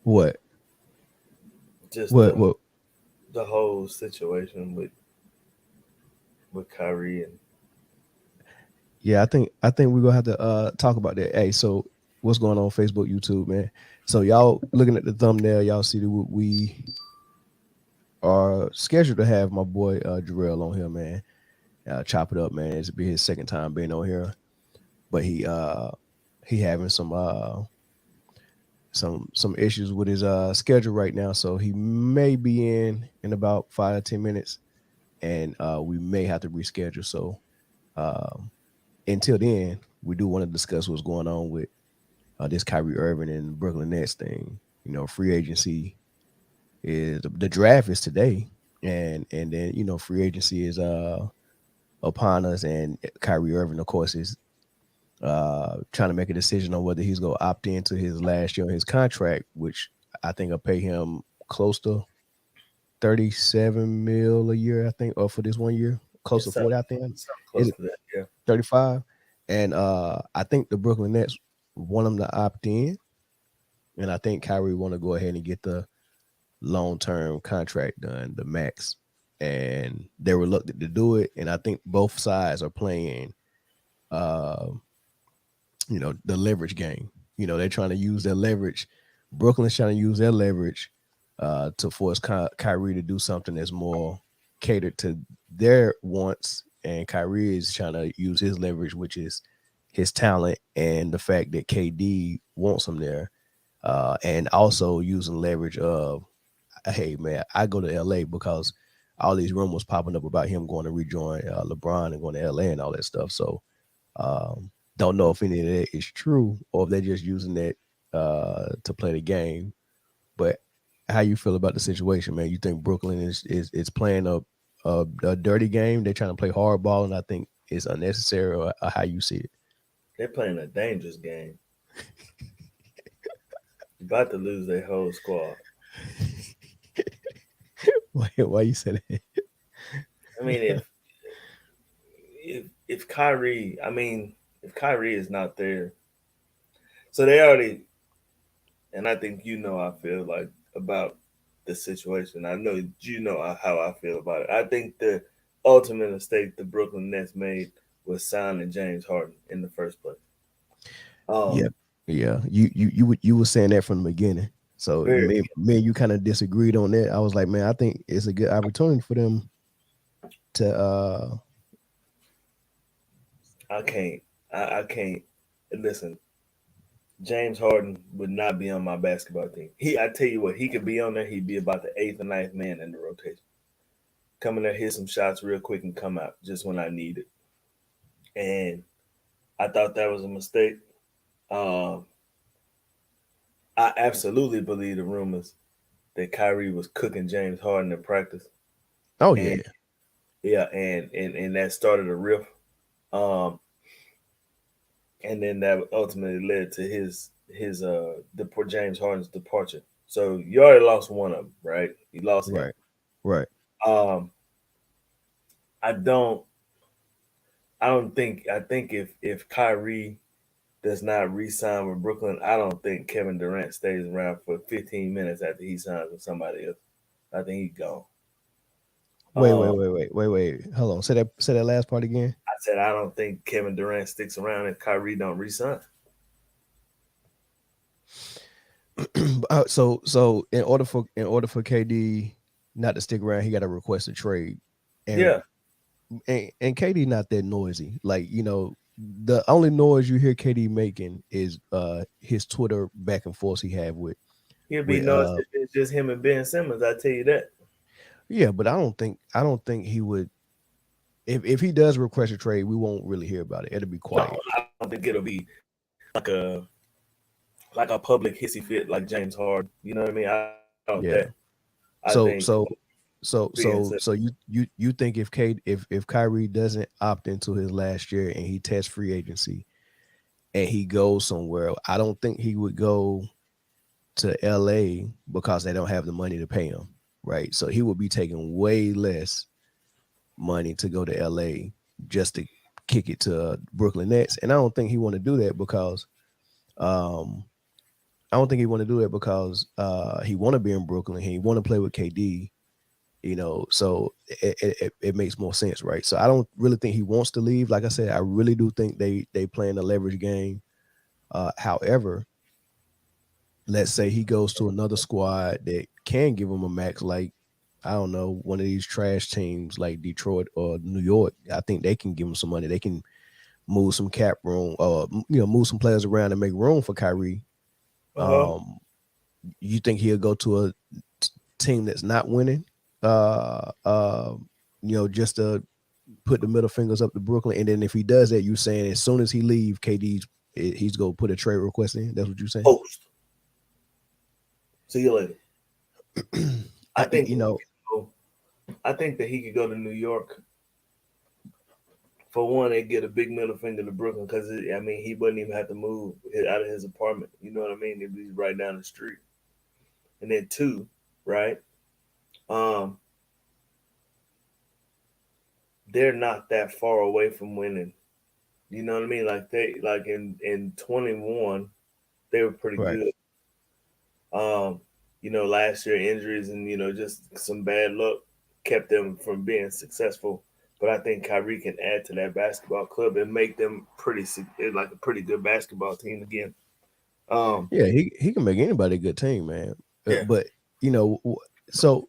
What? Just What? What? the whole situation with Kyrie and Yeah, I think we're gonna have to talk about that. Hey, so what's going on Facebook, YouTube, man? So y'all looking at the thumbnail, y'all see that we are scheduled to have my boy Jarell on here, man. Chop it up, man. It's be his second time being on here, but he having some issues with his schedule right now, so he may be in about 5 to 10 minutes, and we may have to reschedule. So um, until then, we do want to discuss what's going on with this Kyrie Irving and Brooklyn Nets thing. Free agency is the draft is today, and then free agency is upon us, and Kyrie Irving, of course, is trying to make a decision on whether he's going to opt into his last year of his contract, which I think will pay him close to 37 mil a year, I think, or for this 1 year, close to 40, I think. something Is close it to that. Yeah. 35? And I think the Brooklyn Nets want him to opt in, and I think Kyrie want to go ahead and get the long-term contract done, the max, and they're reluctant to do it. And I think both sides are playing, uh, the leverage game. They're trying to use their leverage. Brooklyn's trying to use their leverage to force Kyrie to do something that's more catered to their wants, and Kyrie is trying to use his leverage, which is his talent and the fact that KD wants him there, and also using leverage of, hey man, I go to LA because all these rumors popping up about him going to rejoin LeBron and going to LA and all that stuff. So don't know if any of that is true or if they're just using that to play the game. But how you feel about the situation, man? You think Brooklyn is playing a dirty game? They're trying to play hardball, and I think it's unnecessary, or how you see it? They're playing a dangerous game. About to lose their whole squad. Why you said it? I mean, if Kyrie, I mean, if Kyrie is not there, so they already, and I think I feel like about the situation. I know how I feel about it. I think the ultimate mistake the Brooklyn Nets made was signing James Harden in the first place. Yeah, Um, yeah. You were saying that from the beginning. So very, me and you kind of disagreed on that. I was like, man, I think it's a good opportunity for them to I can't, I can't listen. James Harden would not be on my basketball team. I tell you what, he could be on there. He'd be about the eighth or ninth man in the rotation. Come in there, hit some shots real quick, and come out just when I need it. And I thought that was a mistake. Um, I absolutely believe the rumors that Kyrie was cooking James Harden in practice, oh and yeah. yeah, and that started a rift. Um, and then that ultimately led to the poor James Harden's departure. So you already lost one of them, right? You lost him. Right. Right. Um, I don't I don't think I think if Kyrie does not re-sign with Brooklyn, I don't think Kevin Durant stays around for 15 minutes after he signs with somebody else. I think he's gone. Wait, Um, wait, wait, wait, wait, wait. Hold on. Say that last part again. I said I don't think Kevin Durant sticks around if Kyrie don't re-sign. So in order for KD not to stick around, he got to request a trade, and Yeah, and KD not that noisy. Like the only noise you hear KD making is his Twitter back and forth he have with he'll be with noticed if it's just him and Ben Simmons. I tell you that. yeah, but I don't think he would. If he does request a trade, we won't really hear about it. It'll be No, quiet. I don't think it'll be like a public hissy fit like James Harden. You know what I mean? I don't Yeah. that. I So think so so Ben so Simmons. so you think if Kyrie doesn't opt into his last year and he tests free agency and he goes somewhere, I don't think he would go to LA because they don't have the money to pay him, right? So he would be taking way less money to go to LA just to kick it to Brooklyn Nets, and I don't think he want to do that because um I don't think he want to do it because he want to be in Brooklyn. He want to play with KD. So it makes more sense, right? So I don't really think he wants to leave. Like I said, I really do think they playing a leverage game. However, let's say he goes to another squad that can give him a max, like I don't know, one of these trash teams like Detroit or New York. I think they can give him some money. They can move some cap room, move some players around and make room for Kyrie. Uh-huh. Um, you think he'll go to a team that's not winning? Uh, uh, just to put the middle fingers up to Brooklyn, and then if he does that, you saying as soon as he leave, he's gonna put a trade request in. That's what you're saying. Post. See you later. I I, think you that he know, could go. I think that he could go to New York for one and get a big middle finger to Brooklyn because I mean he wouldn't even have to move out of his apartment. You know what I mean? It'd be right down the street. And then two, right? Um, they're not that far away from winning. You know what I mean? Like they like in 21, they were pretty right? good. Um, last year injuries and just some bad luck kept them from being successful. But I think Kyrie can add to that basketball club and make them like a pretty good basketball team again. Um, Yeah, he can make anybody a good team, man. yeah, But you know, so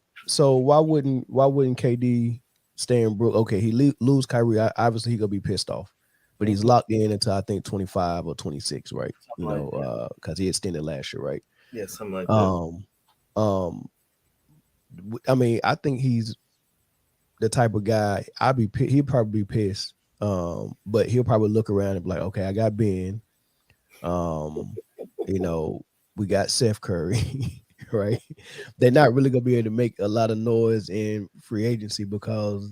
why wouldn't KD stay in Brook? Okay, lose Kyrie. Obviously, he gonna be pissed off, but he's hmm locked in until I think 25 or 26, right? something like that. Because he extended last year, right? Yeah, something like that. Um, um, I mean, I think he's the type of guy. He'd probably be pissed. But he'll probably look around and be like, okay, I got Ben. Um, you know, we got Seth Curry, right? They're not really gonna be able to make a lot of noise in free agency because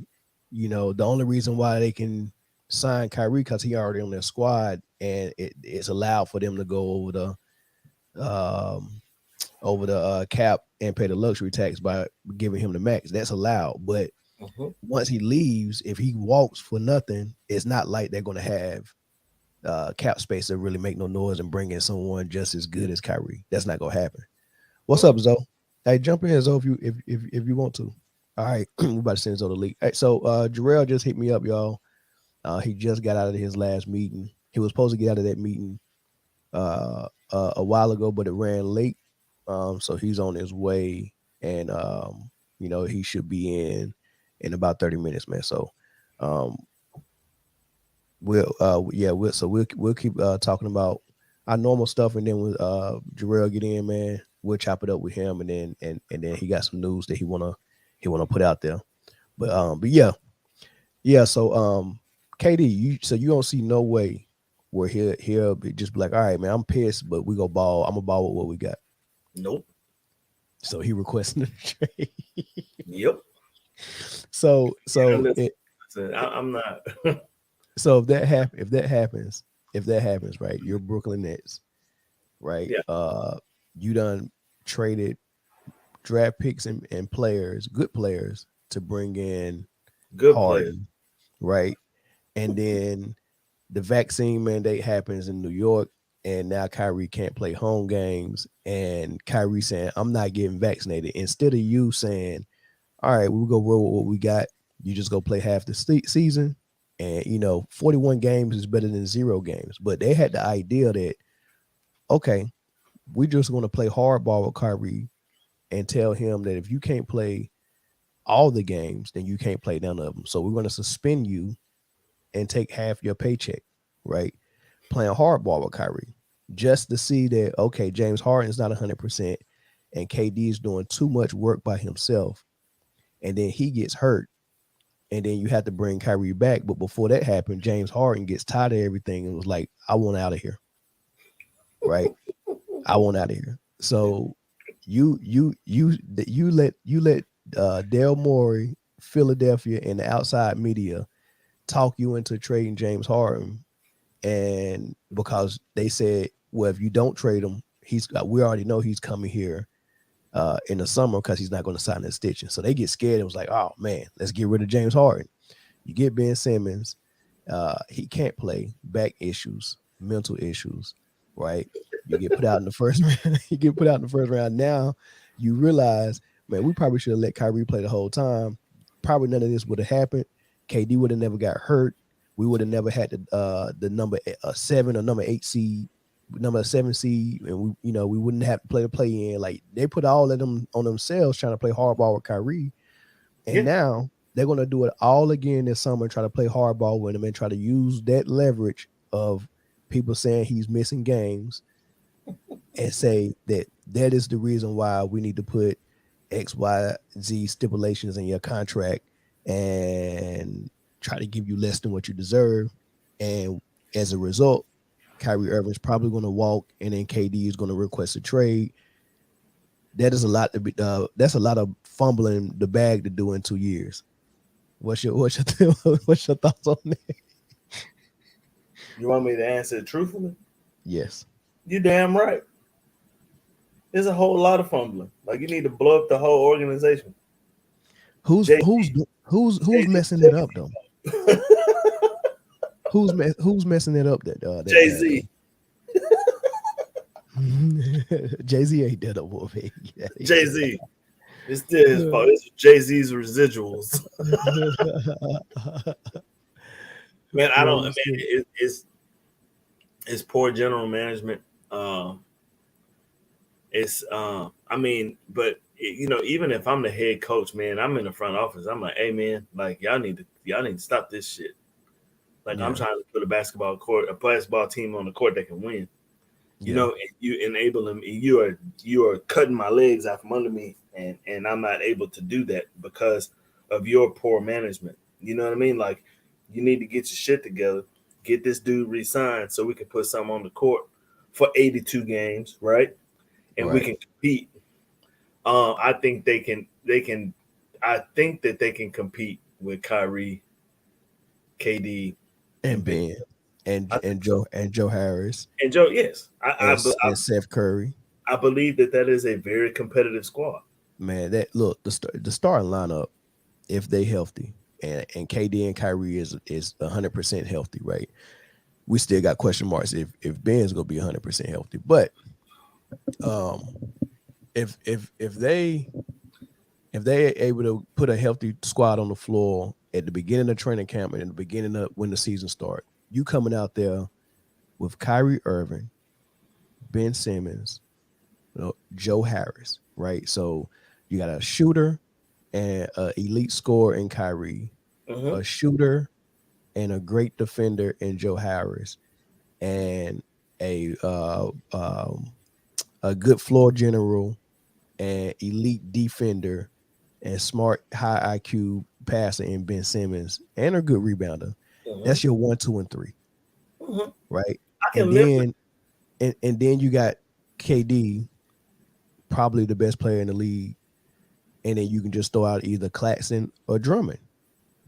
the only reason why they can sign Kyrie because he already on their squad and it's allowed for them to go um over the cap and pay the luxury tax by giving him the max. That's allowed, but hmm once he leaves, if he walks for nothing, it's not like they're gonna have cap space to really make no noise and bring in someone just as good as Kyrie. That's not gonna happen. What's up, Zoe? Hey, jump in, Zoe, if you want to. All right, we about to send Zoe the league. Hey, so Jarell just hit me up, y'all. He just got out of his last meeting. He was supposed to get out of that meeting a while ago, but it ran late. So he's on his way, and he should be in about 30 minutes, man. So um, we'll keep talking about our normal stuff, and then when Jarrell get in, man, we'll chop it up with him, and then he got some news that he wanna put out there. But yeah. So KD, you don't see no way where he'll be just be like, all right, man, I'm pissed, but we go ball. I'm gonna ball with what we got. Nope. So he requesting a trade. Yep. so Yeah, so listen, it listen, I'm not. so if that happens, right? You're Brooklyn Nets, right? Yeah, You done traded draft picks and players, good players, to bring in good player. Harden, right? And then the vaccine mandate happens in New York, and now Kyrie can't play home games. And Kyrie saying, I'm not getting vaccinated. Instead of you saying, all right, we'll go roll with what we got, you just go play half the season. And 41 games is better than 0 games. But they had the idea that, okay, we just want to play hardball with Kyrie and tell him that if you can't play all the games, then you can't play none of them. So we're going to suspend you and take half your paycheck, right? Playing hardball with Kyrie just to see that, okay, James Harden is not 100% and KD is doing too much work by himself. And then he gets hurt. And then you have to bring Kyrie back. But before that happened, James Harden gets tired of everything and was like, I want out of here, right? I want out of here. So you let Dale Morey, Philadelphia, and the outside media talk you into trading James Harden, and because they said, well, if you don't trade him, we already know he's coming here in the summer because he's not going to sign an extension. So they get scared and was like, oh man, let's get rid of James Harden. You get Ben Simmons, he can't play, back issues, mental issues, right? You get put out in the first round. You get put out in the first round. Now you realize, man, we probably should have let Kyrie play the whole time. Probably none of this would have happened. KD would have never got hurt. We would have never had the number 7 or number 8 seed, number 7 seed, and we wouldn't have to play the play in. Like they put all of them on themselves trying to play hardball with Kyrie, and Yeah. now they're gonna do it all again this summer, try to play hardball with him and try to use that leverage of people saying he's missing games and say that that is the reason why we need to put X, Y, Z stipulations in your contract and try to give you less than what you deserve. And as a result, Kyrie Irving's probably going to walk, and then KD is going to request a trade. That is a lot to be. That's a lot of fumbling the bag to do in 2 years. What's your what's your thoughts on that? You want me to answer it truthfully? Yes. You damn right. There's a whole lot of fumbling. Like you need to blow up the whole organization. Who's Jay who's who's Z, messing it up though? Who's messing it up Jay Z. Jay Z ain't that up, baby. Jay Z. It's still his fault. It's Jay Z's residuals. Man, I don't. Man, it's poor general management. I mean, but even if I'm the head coach, man, I'm in the front office. I'm like, hey, man, like y'all need to stop this shit. Like I'm trying to put a basketball team on the court that can win. And you enable them. You are cutting my legs out from under me, and I'm not able to do that because of your poor management. You know what I mean? Like you need to get your shit together, get this dude re-signed so we can put something on the court for 82 games, right? And we can compete. I think they can. I think that they can compete with Kyrie, KD, and Ben and Joe Harris and Joe. Yes, and Seth Curry. I believe that is a very competitive squad. Man, that look the starting lineup, if they healthy and KD and Kyrie is 100% healthy, right? We still got question marks if Ben's gonna be 100% healthy, but if they able to put a healthy squad on the floor at the beginning of training camp and in the beginning of when the season starts, you coming out there with Kyrie Irving, Ben Simmons, Joe Harris, right? So you got a shooter and an elite scorer in Kyrie, a shooter and a great defender in Joe Harris, and a good floor general and elite defender and smart high IQ passer in Ben Simmons and a good rebounder. That's your 1, 2, and 3, right? And then you got KD, probably the best player in the league, and then you can just throw out either Claxton or Drummond.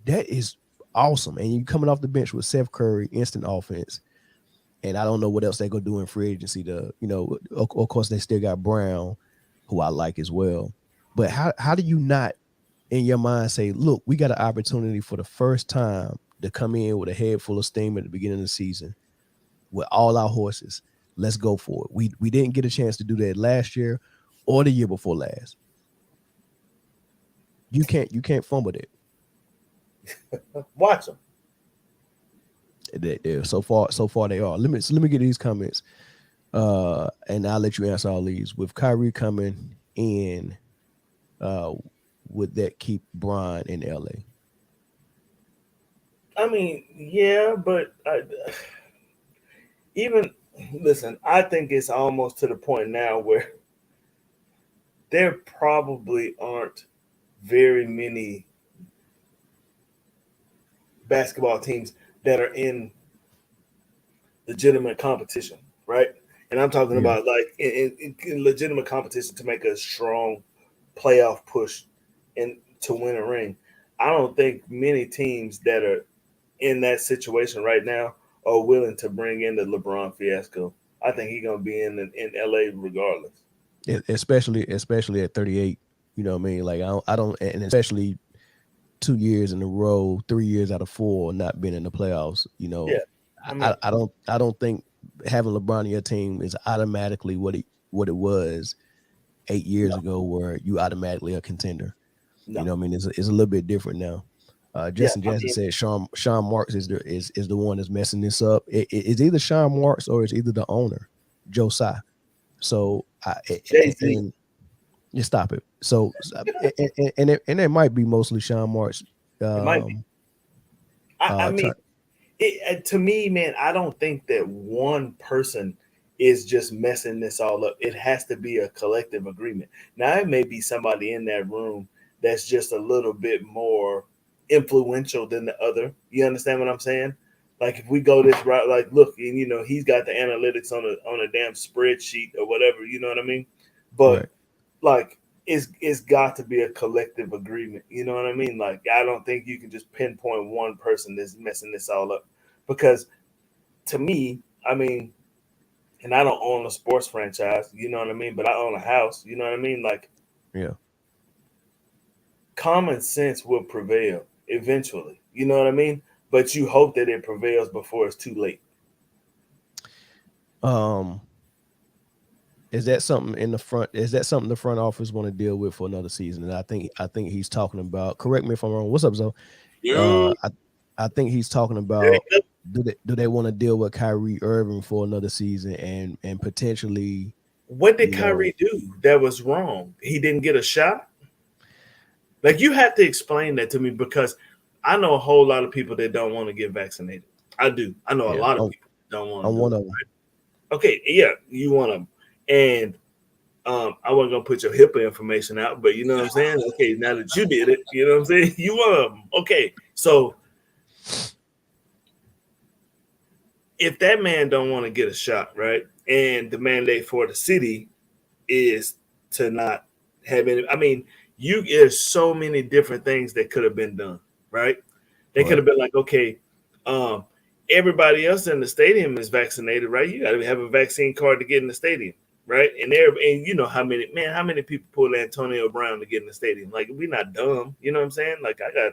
That is awesome. And you coming off the bench with Seth Curry, instant offense. And I don't know what else they're gonna do in free agency. Of course, they still got Brown, who I like as well. But how do you not in your mind say, look, we got an opportunity for the first time to come in with a head full of steam at the beginning of the season with all our horses. Let's go for it. We didn't get a chance to do that last year or the year before last. You can't fumble it. Watch them. So far they are. Let me get these comments, and I'll let you answer all these. With Kyrie coming in, would that keep Bron in LA? I mean, yeah, but listen, I think it's almost to the point now where there probably aren't very many basketball teams that are in legitimate competition, right? And I'm talking about like in legitimate competition to make a strong playoff push and to win a ring. I don't think many teams that are in that situation right now are willing to bring in the LeBron fiasco. I think he's gonna be in LA regardless. Especially at 38. You know what I mean? Like I don't, and especially 2 years in a row, 3 years out of 4 not being in the playoffs. Yeah, I don't think having LeBron on your team is automatically what it was 8 years No, ago, where you automatically a contender. You no. know what I mean? It's a little bit different now. Yeah, Justin I Jansen mean, said Sean Marks is the one that's messing this up. It's either Sean Marks or it's either the owner, Joe Tsai. So Jay Z. and you stop it. So and it might be mostly Sean Marks. It might be. Um, I mean, try, to me, man, I don't think that one person is just messing this all up. It has to be a collective agreement. Now, it may be somebody in that room that's just a little bit more influential than the other. You understand what I'm saying? Like if we go this route, like look, and he's got the analytics on a damn spreadsheet or whatever. You know what I mean? But right. like it's got to be a collective agreement. You know what I mean? Like I don't think you can just pinpoint one person that's messing this all up. Because to me, I mean, and I don't own a sports franchise, you know what I mean? But I own a house, you know what I mean? Like Yeah. common sense will prevail eventually. You know what I mean? But you hope that it prevails before it's too late. Um, is that something in the front? Is that something the front office want to deal with for another season? And I think he's talking about. Correct me if I'm wrong. What's up, Zoe? You I think he's talking about, do they want to deal with Kyrie Irving for another season and potentially, what did you know, Kyrie do that was wrong? He didn't get a shot? Like you have to explain that to me because I know a whole lot of people that don't want to get vaccinated. I do. I know a yeah, lot of people that don't want to I'm do one it. of them. Okay, yeah, you want them. And I wasn't gonna put your HIPAA information out, but you know what I'm saying? Okay, now that you did it, you know what I'm saying? You want them. Okay. So if that man don't want to get a shot, right? And the mandate for the city is to not have any. I mean, there's so many different things that could have been done, right? They could Right. have been like, okay, um, everybody else in the stadium is vaccinated, right? You got to have a vaccine card to get in the stadium, right? And you know how many people pull Antonio Brown to get in the stadium? Like we're not dumb, you know what I'm saying? Like I got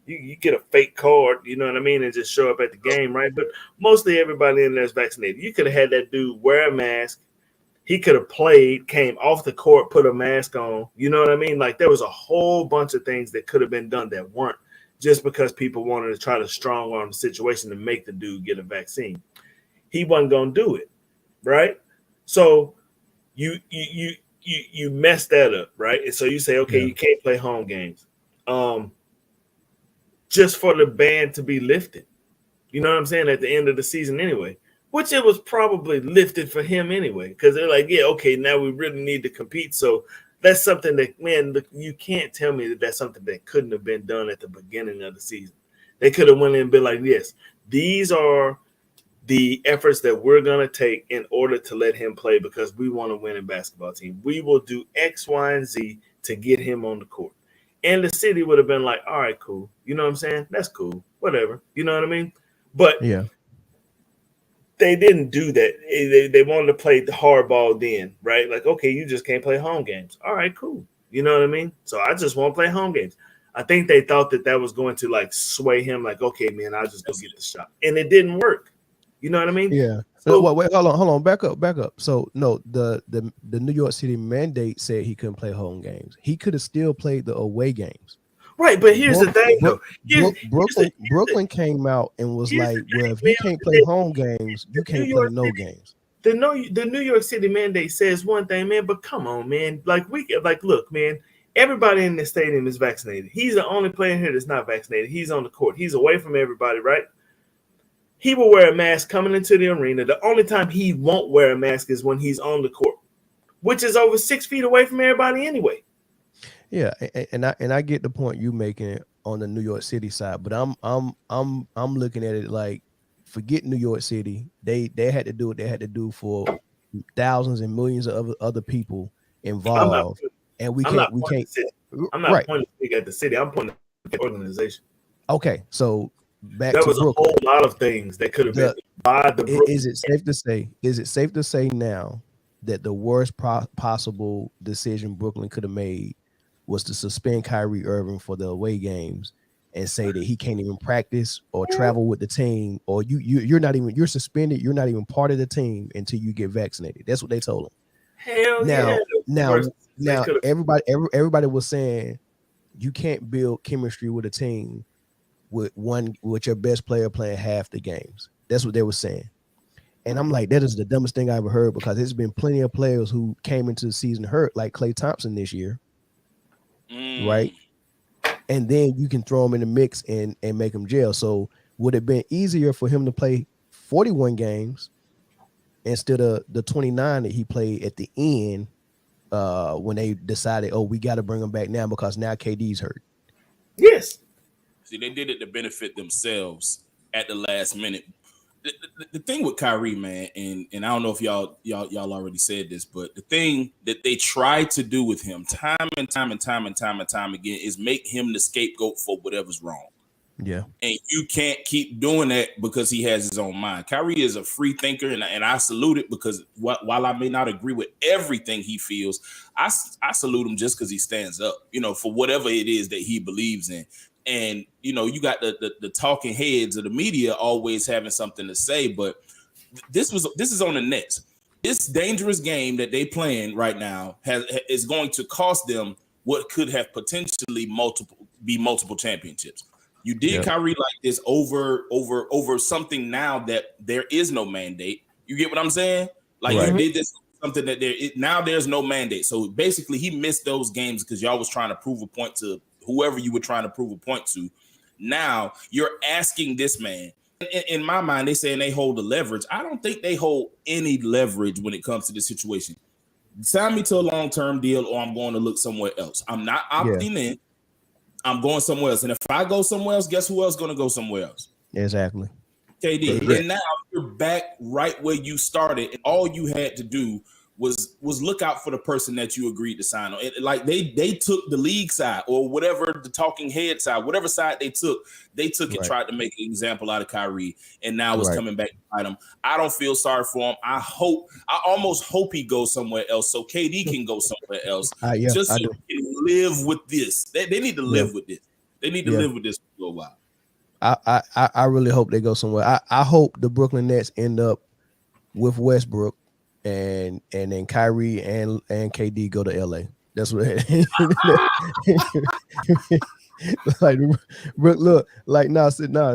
you get a fake card, you know what I mean, and just show up at the game, right? But mostly everybody in there is vaccinated. You could have had that dude wear a mask. He could have played, came off the court, put a mask on. You know what I mean? Like there was a whole bunch of things that could have been done that weren't, just because people wanted to try to strong arm the situation to make the dude get a vaccine. He wasn't gonna do it, right? So you messed that up, right? And so you say, okay, Yeah. you can't play home games. Um, just for the ban to be lifted. You know what I'm saying? At the end of the season, anyway, which it was probably lifted for him anyway, because they're like, yeah, okay, now we really need to compete. So that's something that, man, look, you can't tell me that that's something that couldn't have been done at the beginning of the season. They could have went in and been like, yes, these are the efforts that we're going to take in order to let him play because we want to win a basketball team. We will do X, Y, and Z to get him on the court. And the city would have been like, all right, cool. You know what I'm saying? That's cool. Whatever. You know what I mean? But Yeah. they didn't do that. They wanted to play the hardball then, right? Like, okay, you just can't play home games. All right, cool. You know what I mean? So I just want to play home games. I think they thought that that was going to like sway him, like, okay, man, I'll just go get the shot. And it didn't work. You know what I mean? Yeah. So, Wait, hold on, back up. So no, the New York City mandate said he couldn't play home games. He could have still played the away games. right. But here's the thing, though. Brooklyn came out and was Here's the like, well, thing, if you can't play man. home games, you New can't play York no City games. the New York City mandate says one thing, man, but come on, man. Like look, man, everybody in the stadium is vaccinated. He's the only player here that's not vaccinated. He's on the court. He's away from everybody, right? He will wear a mask coming into the arena. The only time he won't wear a mask is when he's on the court, which is over 6 feet away from everybody anyway. Yeah, and I get the point you making on the New York City side, but I'm looking at it like, forget New York City. They had to do what they had to do for thousands and millions of other people I'm not involved, and we I'm can't not we pointing can't the city. I'm not right. pointing at the city. I'm pointing at the organization. Okay, so back There to was a Brooklyn. whole lot of things that could have been The done by the Brooklyn. is it safe to say now that the worst possible decision Brooklyn could have made was to suspend Kyrie Irving for the away games and say that he can't even practice or travel with the team, or you're suspended, you're not even part of the team until you get vaccinated. That's what they told him. Hell yeah. Now, now, Worst they now, could have. everybody was saying you can't build chemistry with a team with your best player playing half the games. That's what they were saying. And I'm like, that is the dumbest thing I ever heard, because there's been plenty of players who came into the season hurt, like Klay Thompson this year, right? And then you can throw him in the mix and make him jail. So would it have been easier for him to play 41 games instead of the 29 that he played at the end when they decided, oh, we got to bring him back now because now KD's hurt? Yes. See, they did it to benefit themselves at the last minute. The thing with Kyrie, man, and I don't know if y'all already said this, but the thing that they tried to do with him time and time again is make him the scapegoat for whatever's wrong. Yeah. And you can't keep doing that because he has his own mind. Kyrie is a free thinker, and I salute it, because while I may not agree with everything he feels, I salute him just because he stands up, for whatever it is that he believes in. And, you got the talking heads of the media always having something to say, but this is on the Nets. This dangerous game that they playing right now is going to cost them what could have potentially multiple championships. You did Kyrie like this over something now that there is no mandate. You get what I'm saying? Like you did this something that now there's no mandate. So basically he missed those games because y'all was trying to prove a point to whoever you were trying to prove a point to. Now you're asking this man. In my mind, they saying they hold the leverage. I don't think they hold any leverage when it comes to this situation. Sign me to a long-term deal, or I'm going to look somewhere else. I'm not opting in. I'm going somewhere else. And if I go somewhere else, guess who else is going to go somewhere else? Exactly. KD. Yeah. And now you're back right where you started. And all you had to do was look out for the person that you agreed to sign on. Like they took the league side, or whatever, the talking head side, whatever side they took and tried to make an example out of Kyrie. And now it's coming back to bite him. I don't feel sorry for him. I almost hope he goes somewhere else so KD can go somewhere else. Just so he can live with this. They need to live with this. They need to live with this for a while. I really hope they go somewhere. I hope the Brooklyn Nets end up with Westbrook, and then Kyrie and KD go to LA. That's what like look, like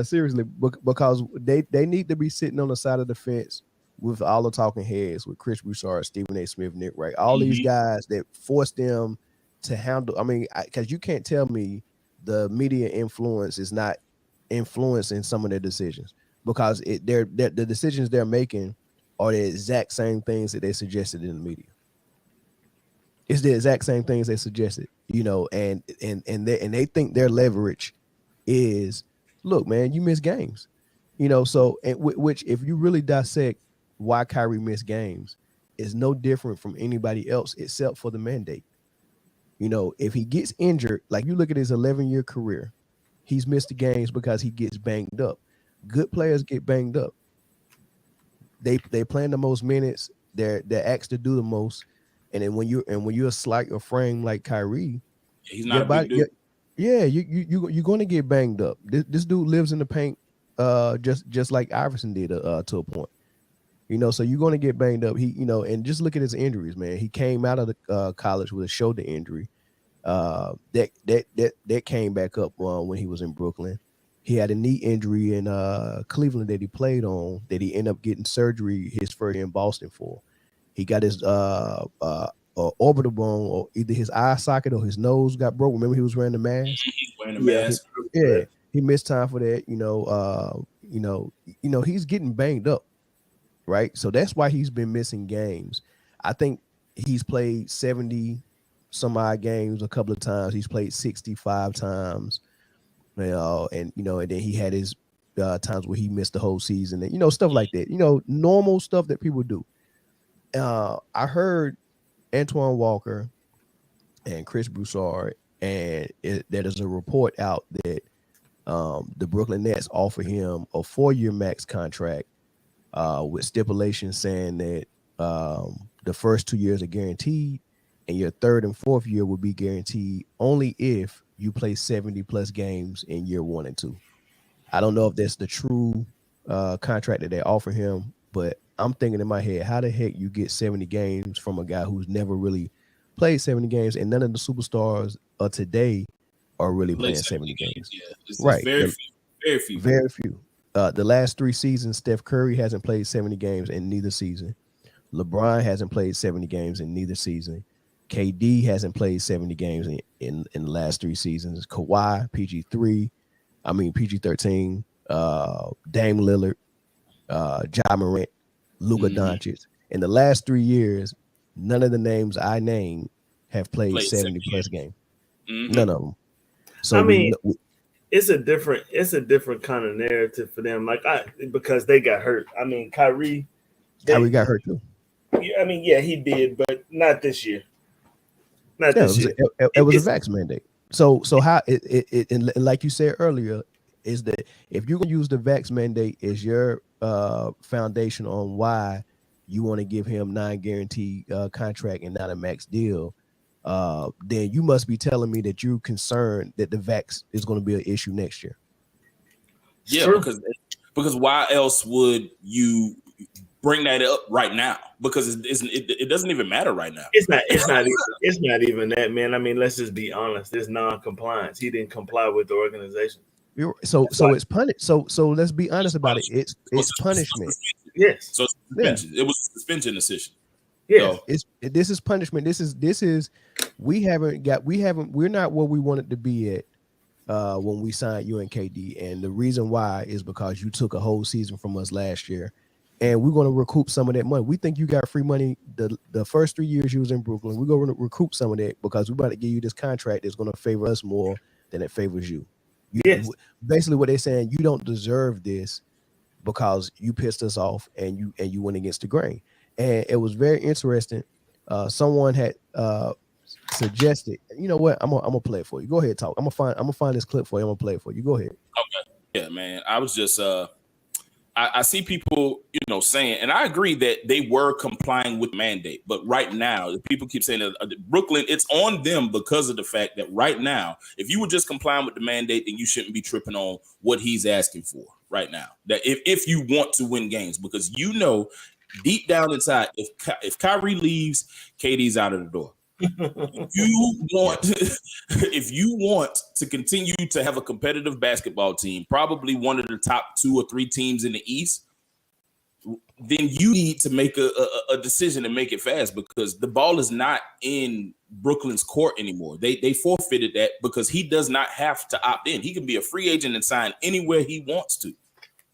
seriously, because they need to be sitting on the side of the fence with all the talking heads, with Chris Broussard, Stephen A. Smith, Nick Wright, all these guys that force them to handle. I mean, because you can't tell me the media influence is not influencing some of their decisions, because the decisions they're making are the exact same things that they suggested in the media. It's the exact same things they suggested, and they think their leverage is, look, man, you miss games, so, and which, if you really dissect why Kyrie missed games, is no different from anybody else except for the mandate. If he gets injured, like you look at his 11-year career, he's missed the games because he gets banged up. Good players get banged up. They playing the most minutes. They're asked to do the most. And then when you're a slight or frame like Kyrie, he's not a big dude. You're going to get banged up. This dude lives in the paint, just like Iverson did to a point. So you're going to get banged up. He, and just look at his injuries, man. He came out of the college with a shoulder injury. That came back up when he was in Brooklyn. He had a knee injury in Cleveland that he played on, that he ended up getting surgery his first year in Boston for. He got his orbital bone, or either his eye socket or his nose got broke. Remember, he was wearing the mask. He's wearing the mask. He missed time for that. He's getting banged up, right? So that's why he's been missing games. I think he's played 70 some odd games a couple of times. He's played 65 times. And then he had his times where he missed the whole season, and stuff like that. Normal stuff that people do. I heard Antoine Walker and Chris Broussard, and there is a report out that the Brooklyn Nets offer him a 4-year max contract with stipulations saying that the first 2 years are guaranteed, and your third and fourth year will be guaranteed only if you play 70 plus games in year 1 and 2. I don't know if that's the true contract that they offer him, but I'm thinking in my head, how the heck you get 70 games from a guy who's never really played 70 games, and none of the superstars of today are really Play playing 70 70 games. Yeah, it's Right. very few. Very few. Very few. The last 3 seasons, Steph Curry hasn't played 70 games in neither season. LeBron hasn't played 70 games in neither season. KD hasn't played 70 games in the last 3 seasons. Kawhi, PG-13, Dame Lillard, Ja Morant, Luka Doncic. In the last 3 years, none of the names I named have played 70 plus games. None of them. So I mean, it's a different kind of narrative for them. Like because they got hurt. I mean, Kyrie got hurt too. I mean, yeah, he did, but not this year. Not this year. It was a vax mandate. So how it and like you said earlier, is that if you're gonna use the vax mandate as your foundation on why you want to give him non-guaranteed contract and not a max deal, then you must be telling me that you're concerned that the vax is going to be an issue next year. Yeah, sure. because why else would you bring that up right now? Because it doesn't even matter right now. It's not even that, man. I mean, let's just be honest. It's non-compliance. He didn't comply with the organization. So it's punished. So let's be honest about it. It's punishment. Yes. So suspension. Yeah. It was a suspension decision. Yeah. So, this is punishment. This is we're not where we wanted to be at when we signed you and KD. And the reason why is because you took a whole season from us last year. And we're going to recoup some of that money. We think you got free money the first 3 years you was in Brooklyn. We're going to recoup some of that because we're about to give you this contract that's going to favor us more than it favors you. Yes. Basically what they're saying, you don't deserve this because you pissed us off and you went against the grain. And it was very interesting. Someone had suggested, you know what? I'm gonna play it for you. Go ahead, talk. I'm gonna find this clip for you. I'm gonna play it for you. Go ahead. Okay. Yeah, man. I was just I see people, saying, and I agree that they were complying with mandate, but right now, people keep saying that Brooklyn, it's on them because of the fact that right now, if you were just complying with the mandate, then you shouldn't be tripping on what he's asking for right now. That if you want to win games, because deep down inside, if Kyrie leaves, KD's out of the door. If you want to continue to have a competitive basketball team, probably one of the top 2 or 3 teams in the East, then you need to make a decision and make it fast, because the ball is not in Brooklyn's court anymore. They forfeited that because he does not have to opt in. He can be a free agent and sign anywhere he wants to,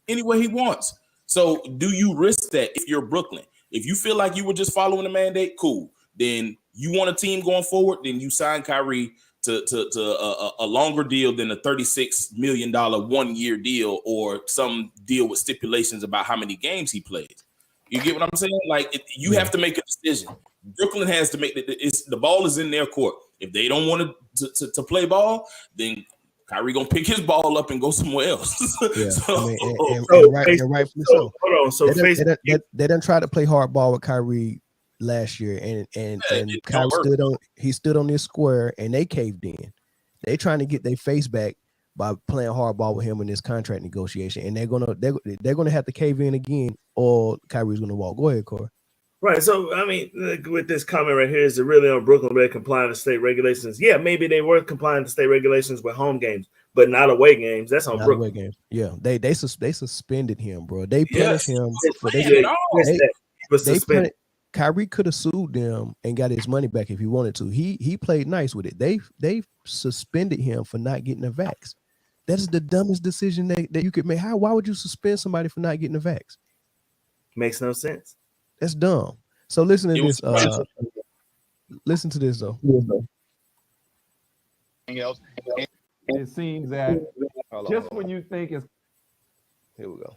anywhere he wants. So do you risk that if you're Brooklyn? If you feel like you were just following the mandate, cool. Then you want a team going forward, then you sign Kyrie to a longer deal than a $36 million 1-year deal or some deal with stipulations about how many games he plays. You get what I'm saying? Like, you have to make a decision. Brooklyn has to make the ball is in their court. If they don't want to play ball, then Kyrie gonna pick his ball up and go somewhere else. Yeah, so, rightfully so. Hold on. So they done tried to play hard ball with Kyrie last year, and Kyrie stood on this square, and they caved in. They trying to get their face back by playing hard ball with him in this contract negotiation, and they're gonna have to cave in again, or Kyrie's gonna walk. Go ahead, Corey. Right. So, I mean, with this comment right here, is it really on Brooklyn where they're complying to state regulations? Yeah, maybe they were complying to state regulations with home games, but not away games. That's on Brooklyn. Away games. Yeah, they suspended him, bro. They punished him. Kyrie could have sued them and got his money back if he wanted to. He played nice with it. They suspended him for not getting a vax. That is the dumbest decision that you could make. Why would you suspend somebody for not getting a vax? Makes no sense. That's dumb. So listen to this. Listen to this though. It seems that just when you think it's here we go.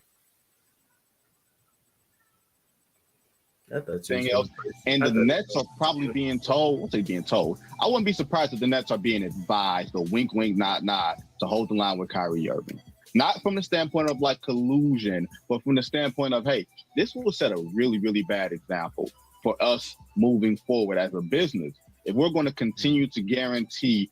Thing else, and the Nets are probably being told. What's they being told? I wouldn't be surprised if the Nets are being advised, or wink, wink, nod, nod, to hold the line with Kyrie Irving. Not from the standpoint of like collusion, but from the standpoint of, hey, this will set a really, really bad example for us moving forward as a business. If we're going to continue to guarantee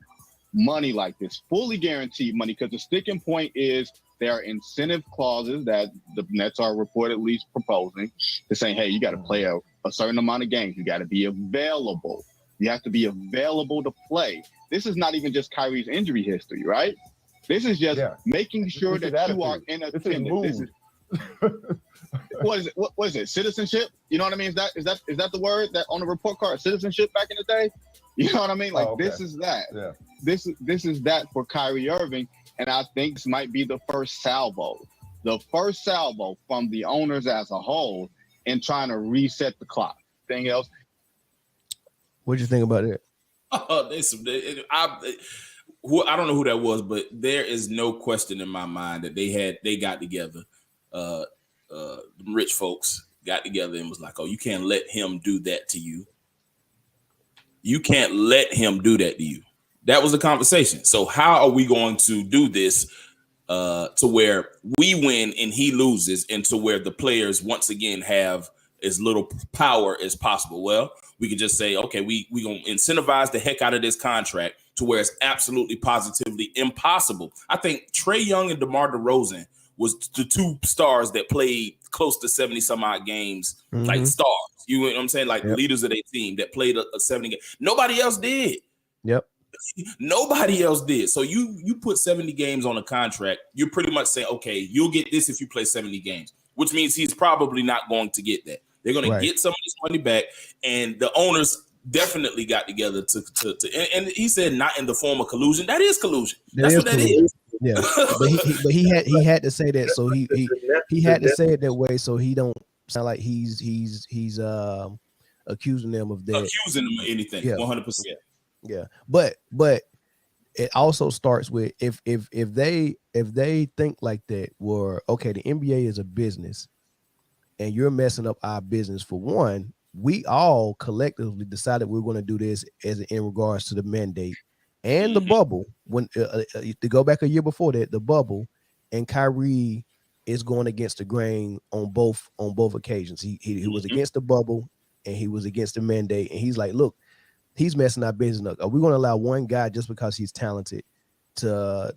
money like this, fully guaranteed money, because the sticking point is there are incentive clauses that the Nets are reportedly proposing to saying, hey, you got to play a certain amount of games. You got to be available. You have to be available to play. This is not even just Kyrie's injury history, right? This is just making sure that you are in attendance. What is it? Citizenship? You know what I mean? Is that the word that on the report card? Citizenship back in the day? You know what I mean? Like this is that. Yeah. This is that for Kyrie Irving, and I think this might be the first salvo from the owners as a whole in trying to reset the clock. Anything else? What'd you think about it? I don't know who that was, but there is no question in my mind that they got together. The rich folks got together and was like, "Oh, you can't let him do that to you. You can't let him do that to you." That was the conversation. So how are we going to do this to where we win and he loses, and to where the players once again have as little power as possible? Well, we could just say, okay, we gonna incentivize the heck out of this contract to where it's absolutely positively impossible. I think Trae Young and DeMar DeRozan was the two stars that played close to 70 some odd games, like stars. You know what I'm saying? Like leaders of their team that played a 70 game. Nobody else did. Yep. Nobody else did. So you put 70 games on a contract, you're pretty much saying, okay, you'll get this if you play 70 games, which means he's probably not going to get that. They're going to get some of this money back, and the owners definitely got together to and he said not in the form of collusion. That is collusion. That's what that is. Yeah, but he had to say that, so he had to say it that way, so he don't sound like he's accusing them of that. Accusing them of anything. 100%. Yeah, but it also starts with if they think like that, where okay, the NBA is a business, and you're messing up our business. For one, we all collectively decided we're going to do this in regards to the mandate and the bubble. When to go back a year before that, the bubble, and Kyrie is going against the grain on both occasions. He was against the bubble and he was against the mandate, and he's like, look, he's messing our business up. Are we going to allow one guy just because he's talented to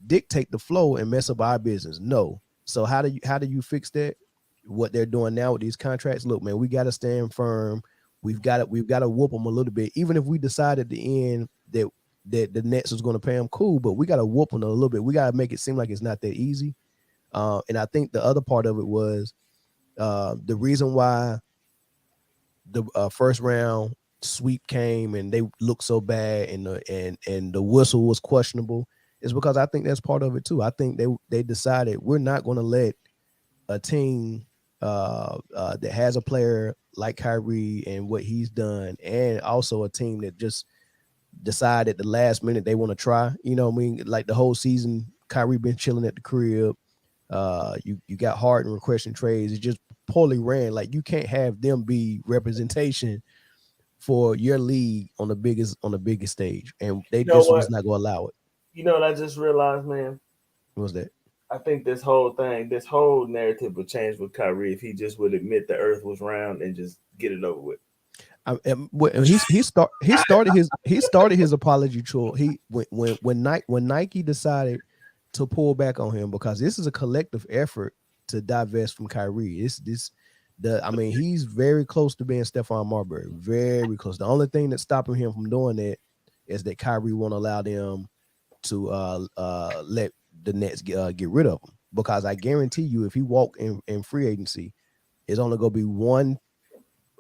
dictate the flow and mess up our business? No. So how do you fix that? What they're doing now with these contracts, look, man, we got to stand firm. We've got to whoop them a little bit. Even if we decide at the end that the Nets is going to pay them, cool, but we got to whoop them a little bit. We got to make it seem like it's not that easy. And I think the other part of it was the reason why the first round sweep came and they looked so bad and the whistle was questionable is because I think that's part of it too. I think they decided we're not going to let a team that has a player like Kyrie and what he's done, and also a team that just decided at the last minute they want to try. You know what I mean? Like the whole season, Kyrie been chilling at the crib. You got Harden requesting trades. It's just poorly ran. Like you can't have them be representation for your league on the biggest stage, and they just was not going to allow it. You know what I just realized, man? What was that? I think this whole narrative would change with Kyrie if he just would admit the earth was round and just get it over with. He started his apology tour. When Nike decided to pull back on him, because this is a collective effort to divest from Kyrie. He's very close to being Stephon Marbury, very close. The only thing that's stopping him from doing that is that Kyrie won't allow them to let the Nets get rid of him, because I guarantee you, if he walk in free agency, it's only gonna be one.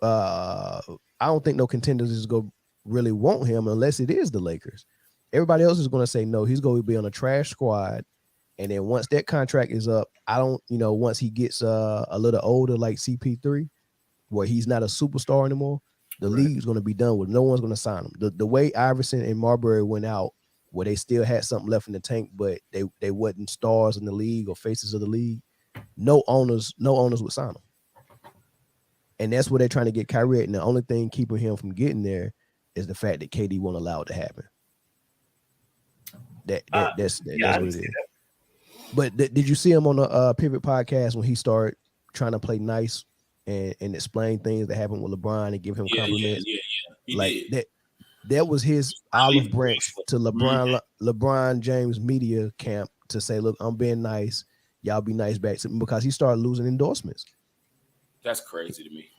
I don't think no contenders is gonna really want him unless it is the Lakers. Everybody else is gonna say no. He's gonna be on a trash squad, and then once that contract is up, once he gets a little older, like CP3, where he's not a superstar anymore, the league's gonna be done with. No one's gonna sign him. The way Iverson and Marbury went out, where they still had something left in the tank, but they wasn't stars in the league or faces of the league, no owners would sign them. And that's what they're trying to get Kyrie at. And the only thing keeping him from getting there is the fact that KD won't allow it to happen. That's what it is. But did you see him on the Pivot podcast when he started trying to play nice and explain things that happened with LeBron and give him compliments? Yeah. Like that. that was his olive branch to LeBron James media camp to say, look, I'm being nice. Y'all be nice back to me, because he started losing endorsements. That's crazy to me.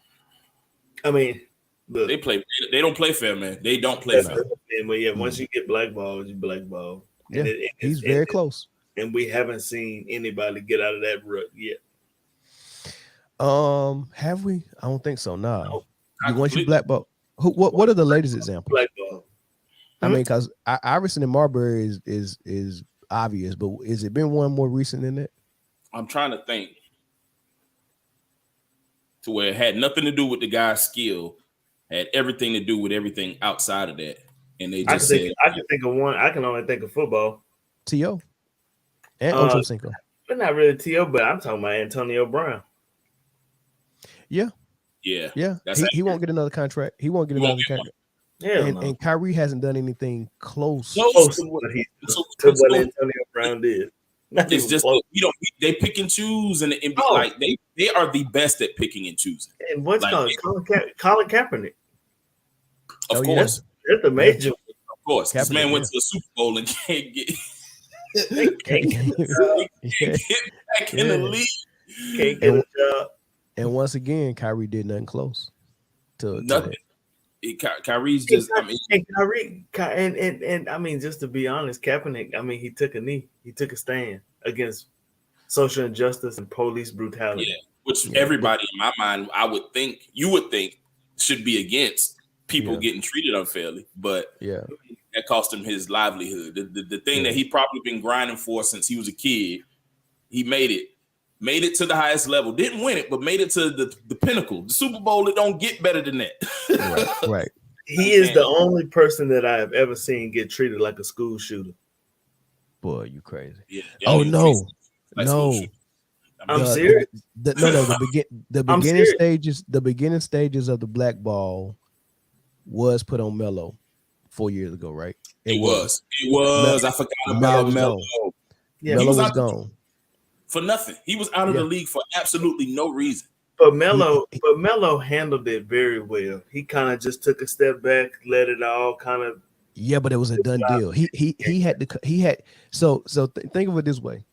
I mean, look, they don't play fair, man. They don't play fair. But yeah, once you get blackballed, you blackballed. Yeah, he's very close. And we haven't seen anybody get out of that rut yet. Have we? I don't think so. Nah. No, Once you blackball, what are the latest examples? Blackball. I mean, because Iverson and Marbury is obvious, but has it been one more recent than that? I'm trying to think. To where it had nothing to do with the guy's skill, had everything to do with everything outside of that. And they just I can think of one. I can only think of football. T.O. and Ocho Cinco. But not really T.O., but I'm talking about Antonio Brown. Yeah. He won't get another contract. He won't get another contract. And Kyrie hasn't done anything close to what Antonio Brown did. It's just they pick and choose, and the NBA, like they are the best at picking and choosing. And what's Colin Kaepernick? Of course, that's the major. Of course, this man went to the Super Bowl and can't get back in the league. Can't get a job. And once again, Kyrie did nothing close to nothing. Kyrie's just, Kyrie, and I mean, just to be honest, Kaepernick, I mean, he took a knee. He took a stand against social injustice and police brutality. Yeah, which everybody in my mind, you would think should be against people getting treated unfairly. But that cost him his livelihood. The thing that he probably been grinding for since he was a kid, he made it to the highest level. Didn't win it, but made it to the pinnacle. The Super Bowl, it don't get better than that. Right. He is the only person that I have ever seen get treated like a school shooter. Boy, you crazy. Yeah, oh, no. I'm serious. The beginning stages of the blackball was put on Melo 4 years ago, right? It was. I forgot about Melo. Yeah, Melo was gone. For nothing. He was out of the league for absolutely no reason. But Melo handled it very well. He kind of just took a step back, let it all kind of. Yeah, but it was a done deal. He had think of it this way.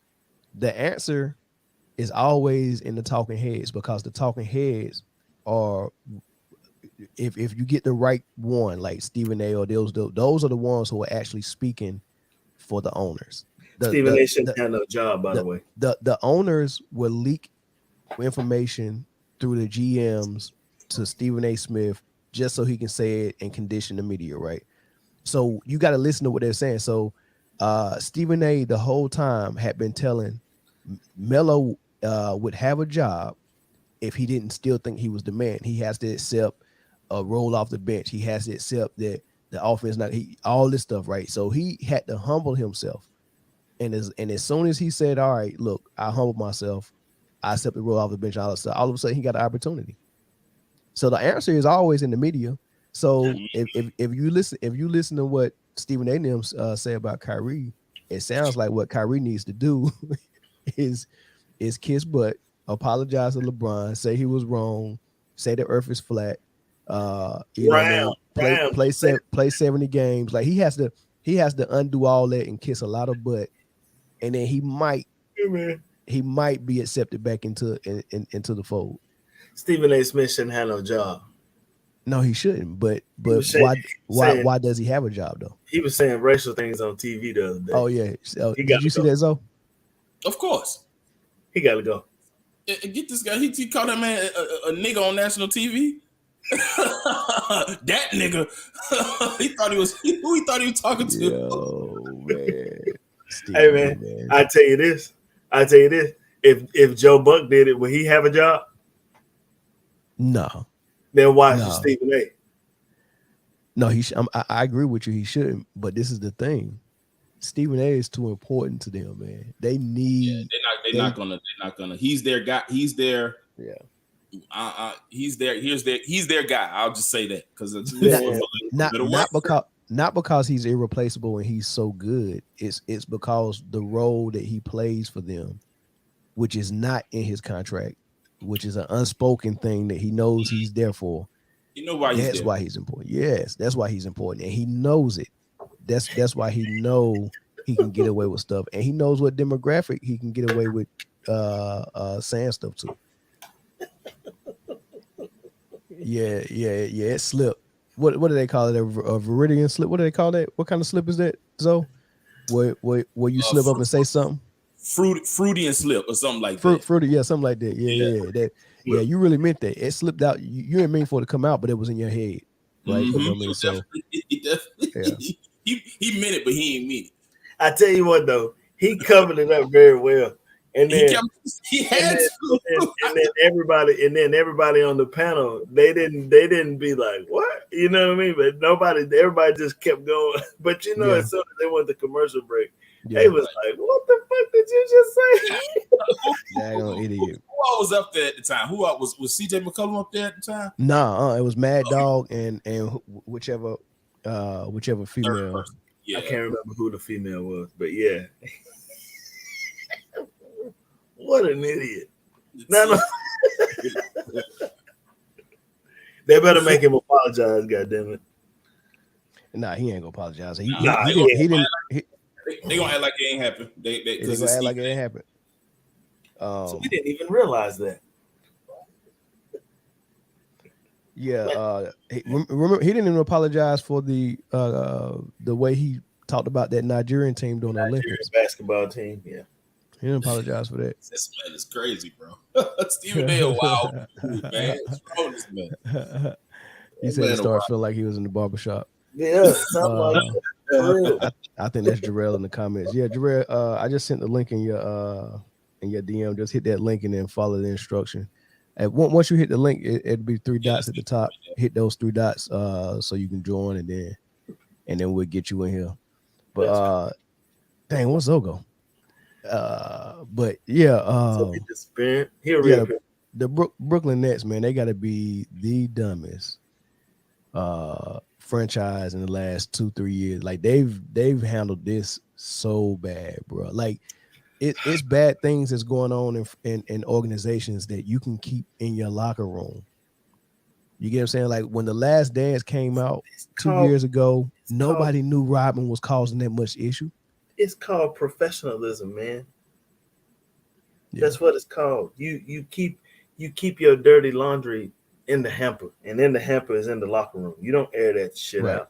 The answer is always in the talking heads, because the talking heads are, if you get the right one, like Stephen A. or those are the ones who are actually speaking for the owners. Stephen A. shouldn't have no job, by the way. The owners will leak information through the GMs to Stephen A. Smith just so he can say it and condition the media, right? So you got to listen to what they're saying. So Stephen A. the whole time had been telling Melo would have a job if he didn't still think he was the man. He has to accept a roll off the bench. He has to accept that the offense all this stuff, right? So he had to humble himself. And as soon as he said, all right, look, I humbled myself, I accept the roll off the bench, all of a sudden he got an opportunity. So the answer is always in the media. So if you listen to what Stephen A. Nims say about Kyrie, it sounds like what Kyrie needs to do is kiss butt, apologize to LeBron, say he was wrong, say the earth is flat, play 70 games. Like he has to undo all that and kiss a lot of butt. And then he might be accepted back into the fold. Stephen A. Smith shouldn't have no job. No, he shouldn't. But why does he have a job though? He was saying racial things on TV the other day. Oh yeah. Did you see that, Zoe? Of course. He got to go. Get this guy. He called that man a nigga on national TV. That nigga. He thought he was who he thought he was talking to. Yo, man. Hey man, I tell you this. If Joe Buck did it, would he have a job? No. Then why is Stephen A? No, I agree with you. He shouldn't. But this is the thing. Stephen A is too important to them, man. They need. They're not gonna. He's their guy. He's their. Yeah. He's their guy. I'll just say that because not because he's irreplaceable and he's so good. It's because the role that he plays for them, which is not in his contract, which is an unspoken thing that he knows he's there for. You know why he's That's there. why he's important. Yes, that's why he's important, and he knows it. That's why he's important, and he knows it. That's why he know he can get away with stuff, and he knows what demographic he can get away with saying stuff to. Yeah. It slipped. What do they call it? A Viridian slip? What do they call that? What kind of slip is that? So where you slip up and say something? Fruity and slip or something like that. Fruity, yeah, something like that. Yeah. You really meant that. It slipped out. You didn't mean for it to come out, but it was in your head, right? You know what I mean? So yeah. He meant it, but he ain't mean it. I tell you what though, he covered it up very well. And then everybody on the panel, they didn't be like, what? You know what I mean? But everybody just kept going. But as soon as they went to commercial break, they was like, what the fuck did you just say? Daggone idiot. Who all was up there at the time? Who all was CJ McCollum up there at the time? Nah, it was Mad Dog and whichever female. I can't remember who the female was, but yeah. What an idiot. No. They better make him apologize, goddammit. Nah, he ain't gonna apologize. He didn't. They gonna act like it ain't happened. They gonna act like it ain't happened. So we didn't even realize that. Yeah, remember he didn't even apologize for the way he talked about that Nigerian team during the Olympics. Basketball team, yeah. He didn't apologize for that. This man is crazy, bro. Stephen A. Wow, man. What's wrong with this man? He said he started feeling like he was in the barbershop. Yeah, something like that. I think that's Jarell in the comments. Yeah, Jarell, I just sent the link in your DM. Just hit that link and then follow the instruction. And once you hit the link, it'll be 3 dots at the top. Hit those 3 dots so you can join, and then we'll get you in here. But dang, what's Zogo? But yeah, the Brooklyn Nets, man, they got to be the dumbest franchise in the last 2-3 years. Like they've handled this so bad, bro. Like it's bad things that's going on in organizations that you can keep in your locker room. You get what I'm saying? Like when The Last Dance came out 2 years ago, nobody knew Rodman was causing that much issue. It's called professionalism, man. Yeah. That's what it's called. You keep your dirty laundry in the hamper, and then the hamper is in the locker room. You don't air that shit out.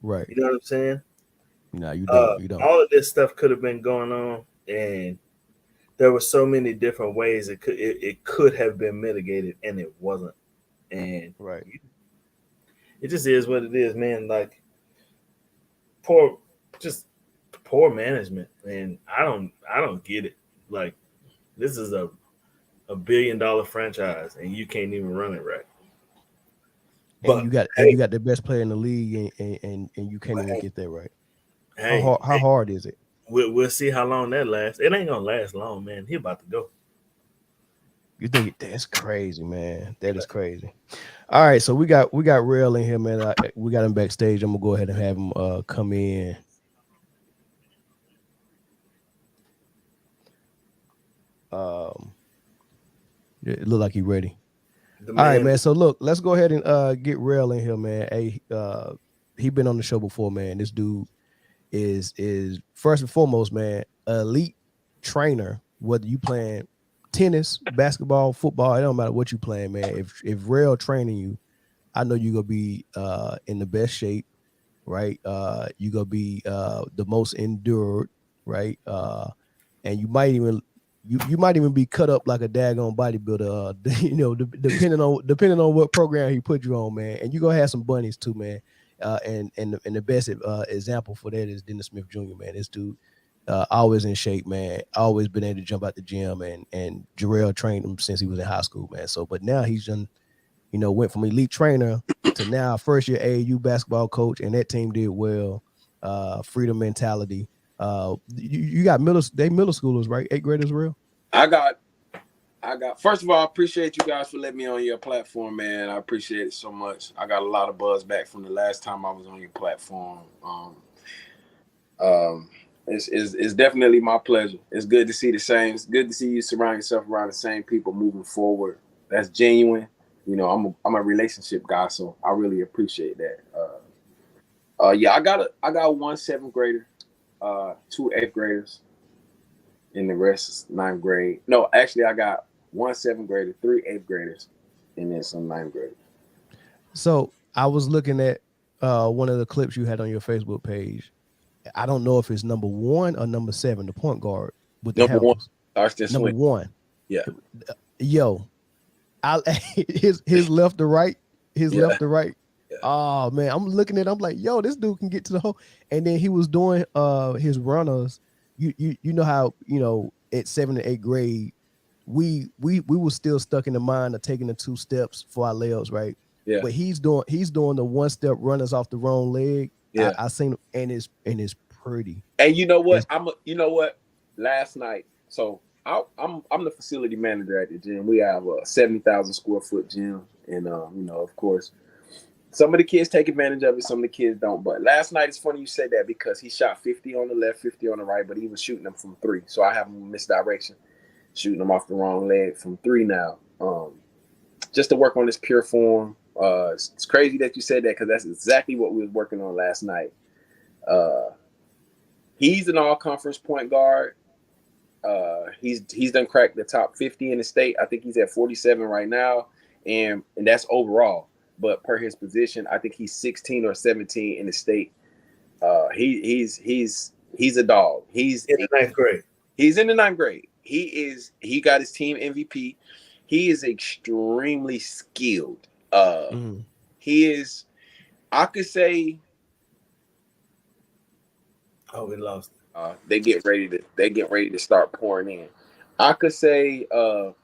Right. You know what I'm saying? No, you don't. You don't. All of this stuff could have been going on, and there were so many different ways it could have been mitigated, and it wasn't. And it just is what it is, man. Like poor management, and I don't get it. Like this is a $1 billion franchise, and you can't even run it right. But you got the best player in the league, and you can't even get that right. How hard is it? We'll see how long that lasts. It ain't gonna last long, man. He about to go. You think that's crazy, man? That is crazy. All right, so we got Rail in here, man. We got him backstage. I'm gonna go ahead and have him come in. It look like he ready. All right, man. So look, let's go ahead and get Rail in here, man. Hey, he been on the show before, man. This dude is first and foremost, man, elite trainer. Whether you playing tennis, basketball, football, it don't matter what you playing, man. If Rail training you, I know you're gonna be in the best shape, right? You're gonna be the most endured, right? And you might even be cut up like a daggone bodybuilder, depending on what program he put you on, man. And you're gonna have some bunnies too, man. And the best example for that is Dennis Smith Jr., man. This dude always in shape, man. Always been able to jump out the gym, and Jarell trained him since he was in high school, man. So, but now he's done, went from elite trainer to now first year AAU basketball coach, and that team did well. Freedom Mentality. You got middle schoolers, right? 8th graders, Real? I got. First of all, I appreciate you guys for letting me on your platform, man. I appreciate it so much. I got a lot of buzz back from the last time I was on your platform. It's definitely my pleasure. It's good to see the same. It's good to see you surround yourself around the same people moving forward. That's genuine. You know, I'm a relationship guy, so I really appreciate that. Yeah, I got one 7th grader, 2 8th graders, and the rest is 9th grade. No, actually, I got one 7th grader, 3 8th graders, and then some 9th graders. So I was looking at one of the clips you had on your Facebook page. I don't know if it's number 1 or number 7, the point guard with the Number one, handles. Austin Number Swing. 1. Yeah. Yo, his left to right, left to right. Yeah. Oh man, I'm looking at. I'm like, yo, this dude can get to the hole. And then he was doing his runners. You know how at 7th and 8th grade, we were still stuck in the mind of taking the 2 steps for our layups, right? Yeah. But he's doing the 1-step runners off the wrong leg. Yeah. I seen him, and it's pretty. And you know what? Last night, so I'm the facility manager at the gym. We have a 70,000 square foot gym, and of course, some of the kids take advantage of it, some of the kids don't. But last night, it's funny you said that because he shot 50 on the left, 50 on the right, but he was shooting them from 3. So I have him misdirection, shooting them off the wrong leg from 3 now. Just to work on this pure form. It's crazy that you said that because that's exactly what we was working on last night. He's an all-conference point guard. He's done cracked the top 50 in the state. I think he's at 47 right now, and that's overall. But per his position, I think he's 16 or 17 in the state. He's a dog. He's in the 9th grade. He's in the 9th grade. He got his team MVP. He is extremely skilled. He is, I could say. Oh, we lost. They get ready to start pouring in. I could say I'm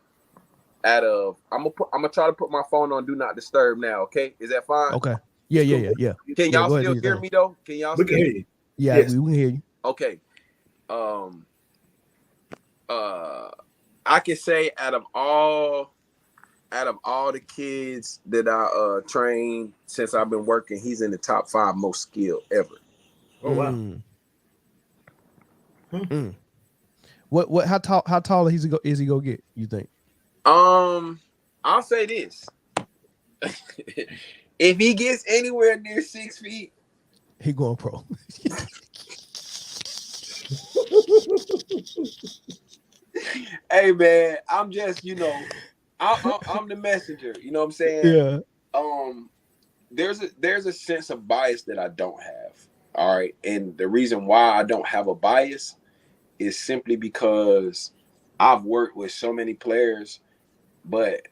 gonna try to put my phone on do not disturb now. Okay, is that fine? Okay. Yeah. Can y'all go still ahead, hear me though? Can y'all? We can hear you. Yeah, Yes. we can hear you. Okay. I can say out of all the kids that I trained since I've been working, he's in the top 5 most skilled ever. Oh wow. What? How tall is he gonna get? You think? I'll say this: if he gets anywhere near 6 feet, he going pro. Hey man, I'm just I'm the messenger. You know what I'm saying? Yeah. There's a sense of bias that I don't have. All right, and the reason why I don't have a bias is simply because I've worked with so many players, but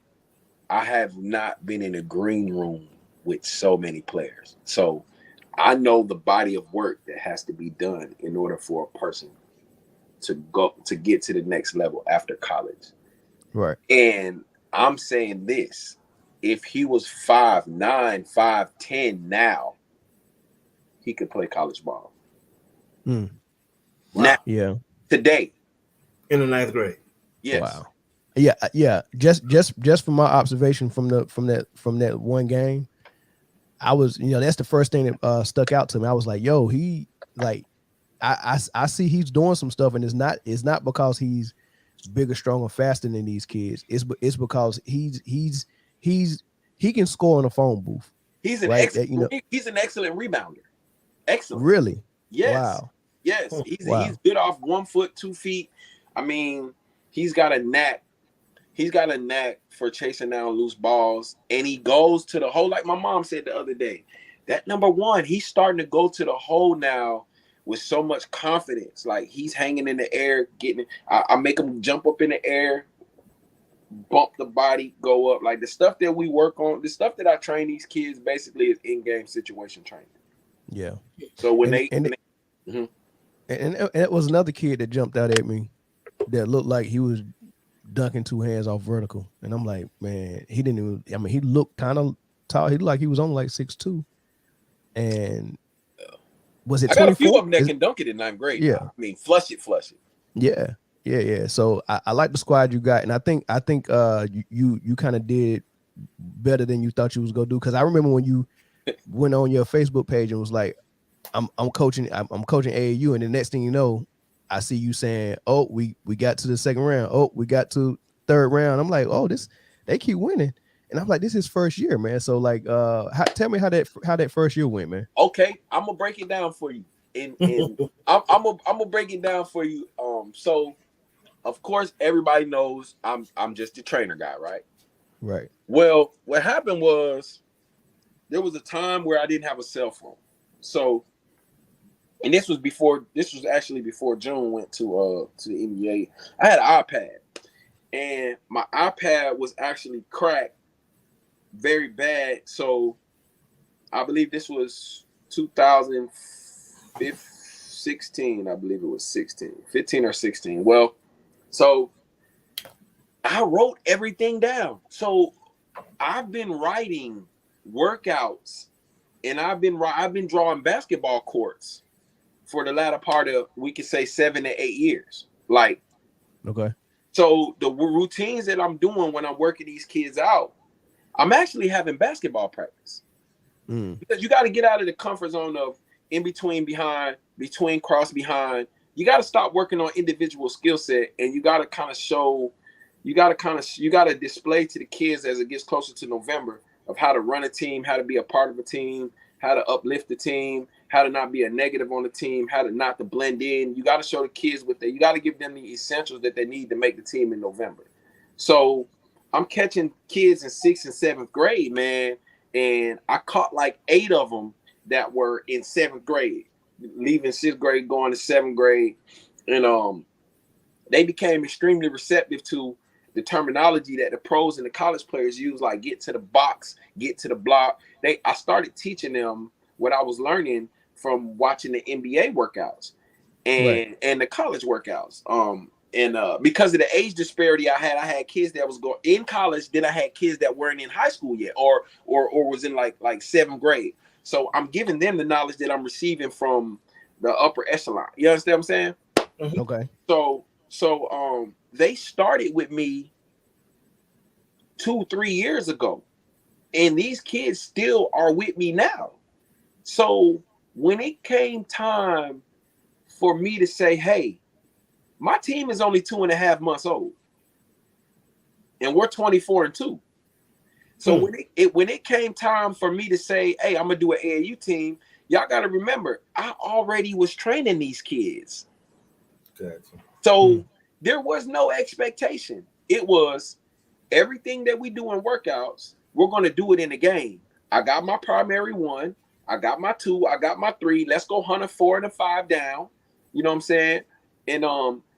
I have not been in a green room with so many players. So I know the body of work that has to be done in order for a person to get to the next level after college. Right. And I'm saying this, if he was 5'9", 5'10" now, he could play college ball. Wow. Now, yeah. Today. In the 9th grade. Yes. Wow. Yeah. Just from my observation from that one game, I was, that's the first thing that stuck out to me. I was like, yo, he like, I see he's doing some stuff, and it's not because he's bigger, stronger, faster than these kids. It's because he can score in a phone booth. He's an he's an excellent rebounder. Excellent. Really? Yes. Wow. Yes. He's good off 1 foot, 2 feet. I mean, he's got a knack. He's got a knack for chasing down loose balls, and he goes to the hole. Like my mom said the other day, that number 1, he's starting to go to the hole now with so much confidence. Like he's hanging in the air, getting it. I make him jump up in the air, bump the body, go up. Like the stuff that we work on, the stuff that I train these kids basically is in-game situation training. Yeah. So when and it was another kid that jumped out at me that looked like he was dunking 2 hands off vertical, and I'm like, man, he didn't even. I mean, he looked kind of tall. He looked like he was only like 6'2", and was it 24? I got a few of them that can dunk it in 9th grade. Yeah, I mean, flush it. Yeah. So I like the squad you got, and I think you kind of did better than you thought you was gonna do. Because I remember when you went on your Facebook page and was like, I'm coaching AAU, and the next thing you know, I see you saying, oh, we got to the 2nd round. Oh, we got to 3rd round. I'm like, oh, they keep winning. And I'm like, this is his first year, man. So like, tell me how that first year went, man. Okay, I'm gonna break it down for you. And I'm gonna break it down for you. So of course everybody knows I'm just a trainer guy, right? Right. Well, what happened was there was a time where I didn't have a cell phone. So, and this was actually before June went to the NBA. I had an iPad, and my iPad was actually cracked very bad. So I believe this was 2016. I believe it was 15 or 16. Well, so I wrote everything down. So I've been writing workouts, and I've been drawing basketball courts for the latter part of, we could say, 7 to 8 years. Like, okay. So the routines that I'm doing when I'm working these kids out, I'm actually having basketball practice. Because you got to get out of the comfort zone of in between, behind, between, cross, behind. You got to stop working on individual skill set, and you got to kind of show, you got to display to the kids as it gets closer to November of how to run a team, how to be a part of a team, how to uplift the team, how to not be a negative on the team, how to not to blend in. You got to show the kids you got to give them the essentials that they need to make the team in November. So I'm catching kids in 6th and 7th grade, man. And I caught like 8 of them that were in 7th grade, leaving 6th grade, going to 7th grade. And they became extremely receptive to the terminology that the pros and the college players use, like get to the box, get to the block. I started teaching them what I was learning from watching the NBA workouts and the college workouts. Because of the age disparity I had kids that was going in college, then I had kids that weren't in high school yet, or was in like 7th grade. So I'm giving them the knowledge that I'm receiving from the upper echelon. You understand what I'm saying? Mm-hmm. Okay. So they started with me 2-3 years ago, and these kids still are with me now. So when it came time for me to say, hey, my team is only 2.5 months old, and we're 24-2. So when it came time for me to say, hey, I'm gonna do an AAU team, y'all got to remember, I already was training these kids. Gotcha. So there was no expectation. It was everything that we do in workouts, we're going to do it in the game. I got my primary 1, I got my 2, I got my 3. Let's go hunt a 4 and a 5 down. You know what I'm saying? And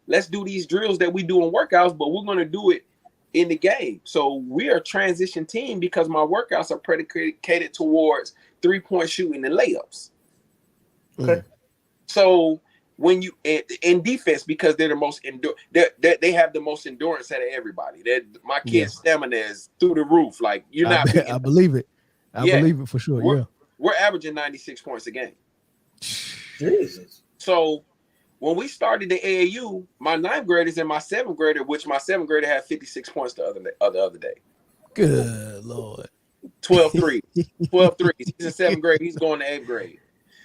let's do these drills that we do in workouts, but we're going to do it in the game. So we are a transition team because my workouts are predicated towards 3-point shooting and layups. Okay. So when you in defense, because they're the most they have the most endurance out of everybody. My kids' stamina is through the roof. Like I believe it. I believe it for sure. We're averaging 96 points a game. Jesus. So when we started the AAU, my 9th graders and my 7th grader, which my 7th grader had 56 points the other day. Good Lord. 12 threes. He's in 7th grade. He's going to 8th grade.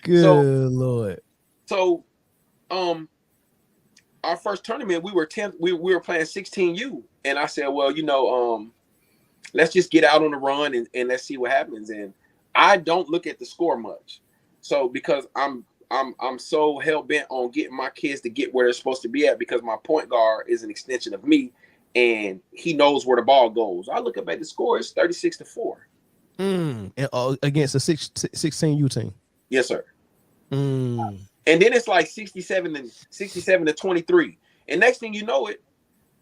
Good Lord. So our first tournament, we were 10th. We were playing 16U, and I said, well, let's just get out on the run and let's see what happens. And I don't look at the score much, so because I'm so hell bent on getting my kids to get where they're supposed to be at, because my point guard is an extension of me, and he knows where the ball goes. I look up at the score; it's 36-4. And, against a 16U team. Yes, sir. And then it's like 67 to 23. And next thing you know it,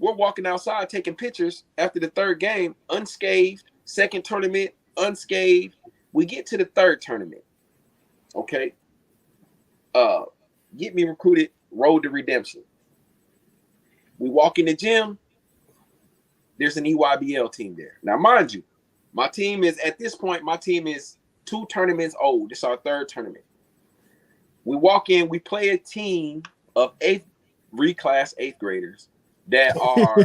we're walking outside taking pictures after the 3rd game, unscathed. 2nd tournament, unscathed. We get to the 3rd tournament. Okay. Get me recruited, road to redemption. We walk in the gym. There's an EYBL team there. Now, mind you, my team is 2 tournaments old. It's our 3rd tournament. We walk in, we play a team of reclass 8th graders that are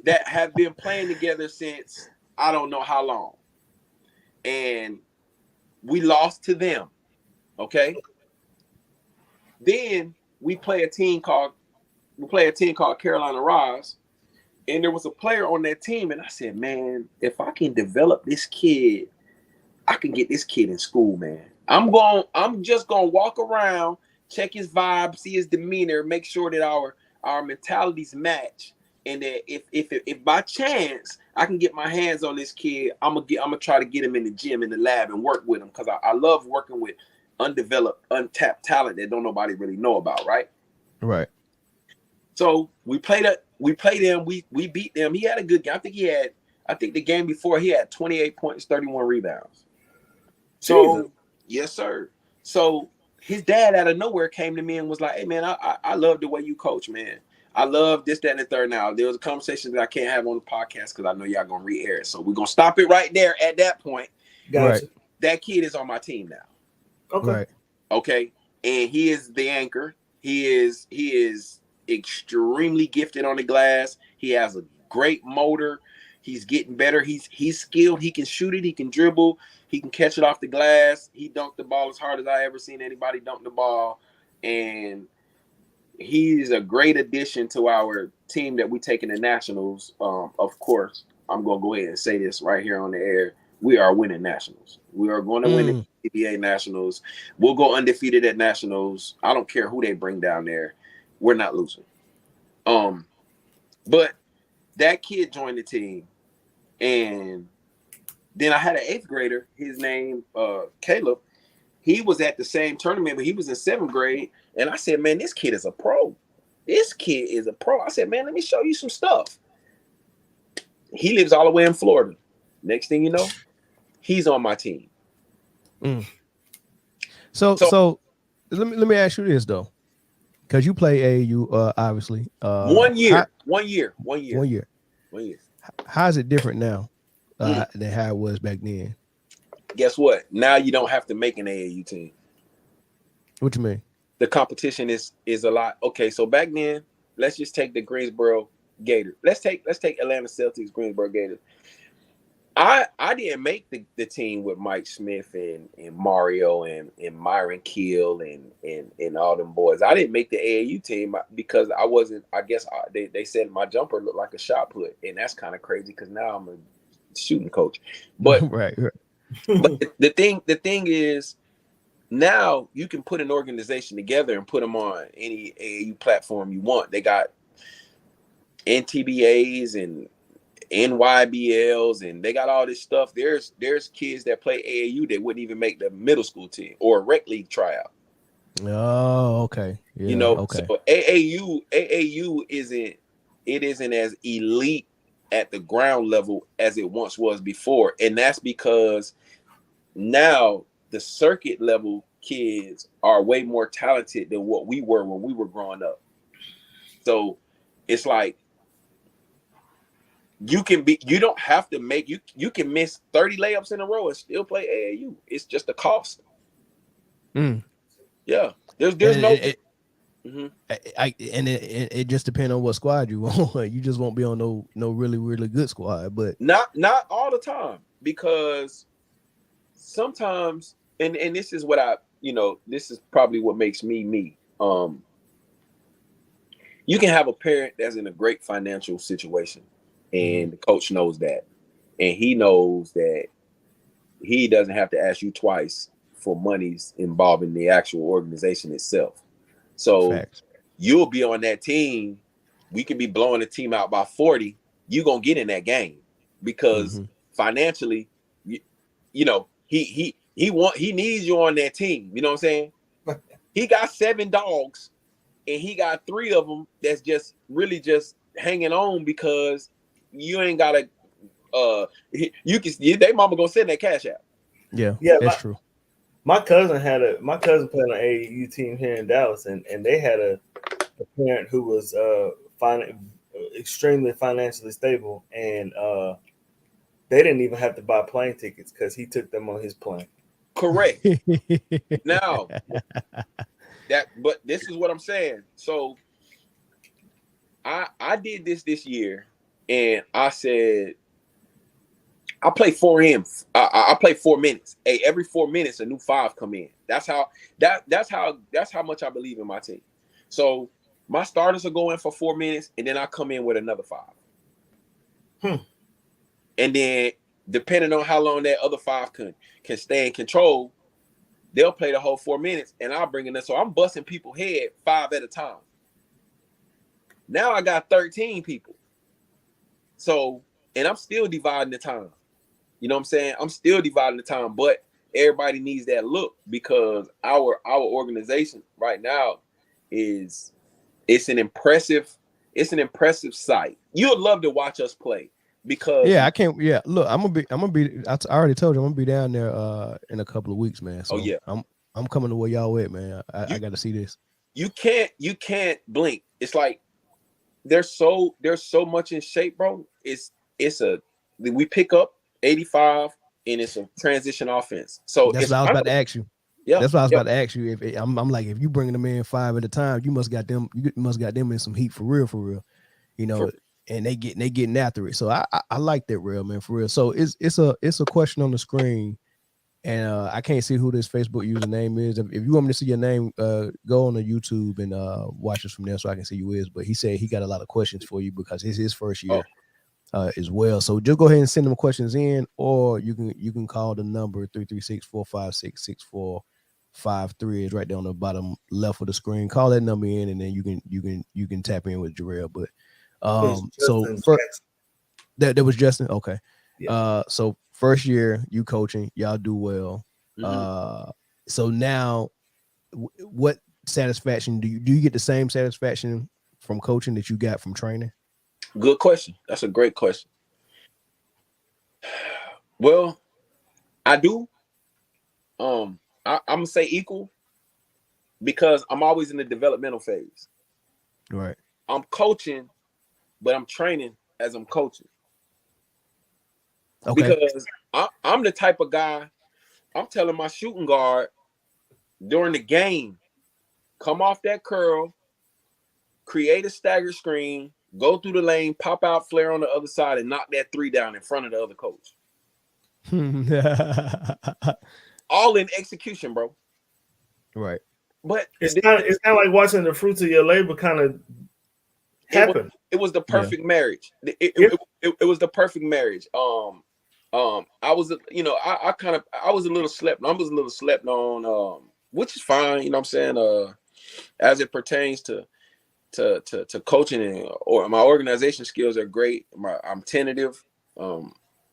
that have been playing together since I don't know how long. And we lost to them. Okay. Then we play a team called Carolina Rise, And there was a player on that team, and I said, man, if I can develop this kid, I can get this kid in school, man. I'm just gonna walk around, check his vibe, see his demeanor, make sure that our mentalities match. And that if by chance I can get my hands on this kid, I'm gonna try to get him in the gym, in the lab, and work with him, because I love working with undeveloped, untapped talent that don't nobody really know about, right? Right. So we played them, we beat them. He had a good game. I think the game before he had 28 points, 31 rebounds. So Jesus. yes, sir. So his dad out of nowhere came to me and was like, hey man, I love the way you coach, man. I love this, that, and the third. Now, there was a conversation that I can't have on the podcast because I know y'all gonna re-air it. So we're gonna stop it right there at that point. Gotcha. Right. That kid is on my team now. Okay. Right. Okay. And he is the anchor. He is extremely gifted on the glass. He has a great motor. He's getting better. He's skilled. He can shoot it. He can dribble. He can catch it off the glass. He dunked the ball as hard as I ever seen anybody dunk the ball. And he's a great addition to our team that we take in the nationals. Of course, I'm going to go ahead and say this right here on the air. We are winning nationals. We are going to win the PBA nationals. We'll go undefeated at nationals. I don't care who they bring down there. We're not losing. But that kid joined the team, and then I had an 8th grader. His name, Caleb. He was at the same tournament, but he was in 7th grade. And I said, man, this kid is a pro. This kid is a pro. I said, man, let me show you some stuff. He lives all the way in Florida. Next thing you know, he's on my team. So let me ask you this though, because you play AAU, obviously. 1 year. How is it different now than how it was back then? Guess what? Now you don't have to make an AAU team. What you mean? The competition is a lot. Okay, so back then, let's just take the Greensboro Gators. Let's take Atlanta Celtics, Greensboro Gators. I didn't make the team with Mike Smith and Mario and Myron Keel and all them boys. I didn't make the AAU team because I wasn't. I guess they said my jumper looked like a shot put, and that's kind of crazy because now I'm a shooting coach. But right. But the thing is, now you can put an organization together and put them on any AAU platform you want. They got NTBAs and NYBLs, and they got all this stuff. There's kids that play AAU that wouldn't even make the middle school team or a rec league tryout. Oh, okay. Yeah, okay. So AAU isn't as elite at the ground level as it once was before, and that's because now the circuit level kids are way more talented than what we were when we were growing up. So it's like you don't have to make you can miss 30 layups in a row and still play AAU. It's just a cost. Yeah, there's it just depends on what squad you want. You just won't be on no really really good squad, but not all the time, because sometimes and this is what this is probably what makes me. You can have a parent that's in a great financial situation, and the coach knows that, and he knows that he doesn't have to ask you twice for monies involving the actual organization itself. So Facts. You'll be on that team. We could be blowing the team out by 40. You're gonna get in that game because financially, he needs you on that team. You know what I'm saying? He got 7 dogs, and he got 3 of them that's just really just hanging on because you ain't gotta. They mama gonna send that cash out. Yeah, that's true. My cousin played on an AAU team here in Dallas, and they had a parent who was extremely financially stable, and they didn't even have to buy plane tickets because he took them on his plane. Correct. Now, but this is what I'm saying. So I did this year, and I said, I play 4 M's. I play 4 minutes. Hey, every 4 minutes, a new 5 come in. That's how much I believe in my team. So my starters are going for 4 minutes, and then I come in with another 5. And then depending on how long that other 5 can stay in control, they'll play the whole 4 minutes, and I'll bring in. So I'm busting people head 5 at a time. Now I got 13 people. So, and I'm still dividing the time. You know what I'm saying? I'm still dividing the time, but everybody needs that look, because our organization right now it's an impressive sight. You'll love to watch us play, because I can't. Yeah, look, I'm gonna be. I already told you I'm gonna be down there in a couple of weeks, man. So I'm coming to where y'all at, man. I got to see this. You can't blink. It's like they're so much in shape, bro. We pick up 85 and it's a transition offense. So that's what I was about to ask you. Yeah, that's what I was about to ask you. If I'm like, if you bringing them in 5 at a time, you must got them in some heat for real. You know, and they getting after it. So I like that, real man, for real. So it's a question on the screen, and I can't see who this Facebook username is. If you want me to see your name, go on the YouTube and watch us from there so I can see who is. But he said he got a lot of questions for you because it's his first year as well. So just go ahead and send them questions in, or you can call the number 336-456-6453. Is right there on the bottom left of the screen. Call that number in, and then you can tap in with Jarell. But so that was Justin. Okay. Yeah. So first year you coaching, y'all do well. So now what satisfaction do you get the same satisfaction from coaching that you got from training? Good question. That's a great question. Well, I do. I'm gonna say equal, because I'm always in the developmental phase. Right. I'm coaching, but I'm training as I'm coaching. Okay. Because I'm the type of guy, I'm telling my shooting guard during the game, come off that curl, create a stagger screen, go through the lane, pop out flare on the other side, and knock that 3 down in front of the other coach. All in execution, bro. Right. But it's not like watching the fruits of your labor kind of happen. It was the perfect marriage. It was the perfect marriage. I was, I was a little slept on, which is fine, you know what I'm saying? As it pertains to coaching, or my organization skills are great. I'm tentative.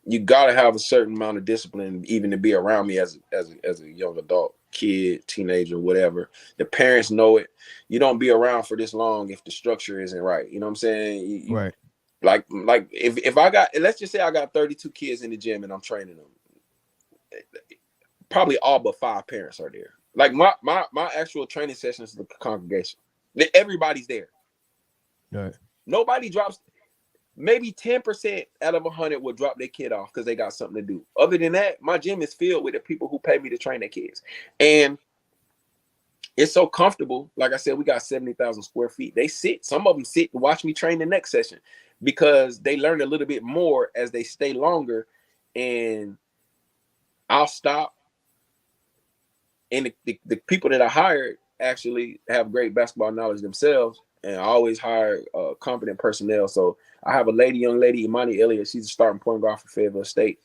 You gotta have a certain amount of discipline even to be around me as a young adult, kid, teenager, whatever. The parents know it. You don't be around for this long if the structure isn't right. You know what I'm saying? Right. Like if I got, let's just say I got 32 kids in the gym and I'm training them, probably all but 5 parents are there. Like my actual training sessions is the congregation. Everybody's there. Right. Nobody drops. Maybe 10% out of 100 will drop their kid off because they got something to do. Other than that, my gym is filled with the people who pay me to train their kids. And it's so comfortable. Like I said, we got 70,000 square feet. Some of them sit and watch me train the next session because they learn a little bit more as they stay longer. And I'll stop. And the people that I hired actually have great basketball knowledge themselves. And I always hire competent personnel. So I have a young lady, Imani Elliott. She's a starting point guard for Fayetteville State.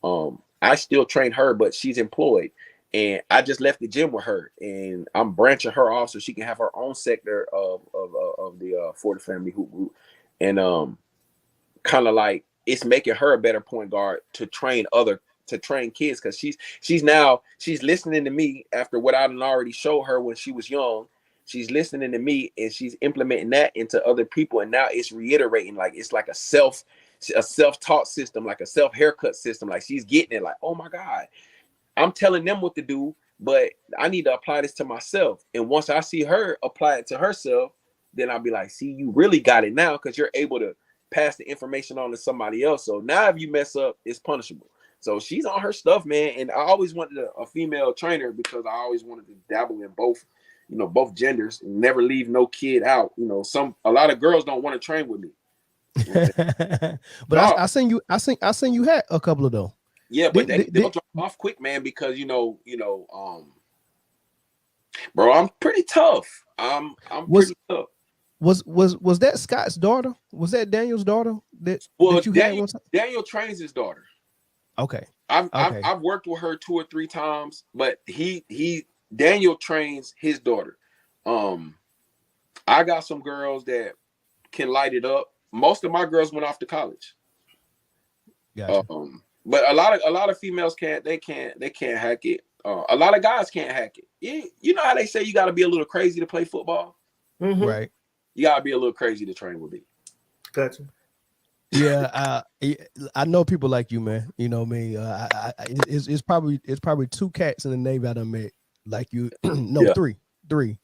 I still train her, but she's employed. And I just left the gym with her. And I'm branching her off so she can have her own sector of the for the family hoop group. And kind of like it's making her a better point guard to train kids, because she's listening to me after what I done already showed her when she was young. She's listening to me and she's implementing that into other people. And now it's reiterating, like it's like a self-taught system, like a self-haircut system. Like she's getting it, like, oh my God, I'm telling them what to do, but I need to apply this to myself. And once I see her apply it to herself, then I'll be like, see, you really got it now, because you're able to pass the information on to somebody else. So now if you mess up, it's punishable. So she's on her stuff, man. And I always wanted a female trainer because I always wanted to dabble in both genders and never leave no kid out. A lot of girls don't want to train with me. But I seen you had a couple of them. Yeah, but they'll drop off quick, man, because bro, I'm pretty tough. I'm pretty tough. Was that Scott's daughter? Was that Daniel's daughter that you had one time? Daniel trains his daughter. Okay. I've worked with her 2 or 3 times, but Daniel trains his daughter. I got some girls that can light it up. Most of my girls went off to college. Gotcha. But a lot of females can't hack it. A lot of guys can't hack it. You know how they say you got to be a little crazy to play football, Right? You got to be a little crazy to train with me. Gotcha. Yeah, I know people like you, man. You know me. It's probably 2 cats in the Navy I done met like you. No, Yeah. three.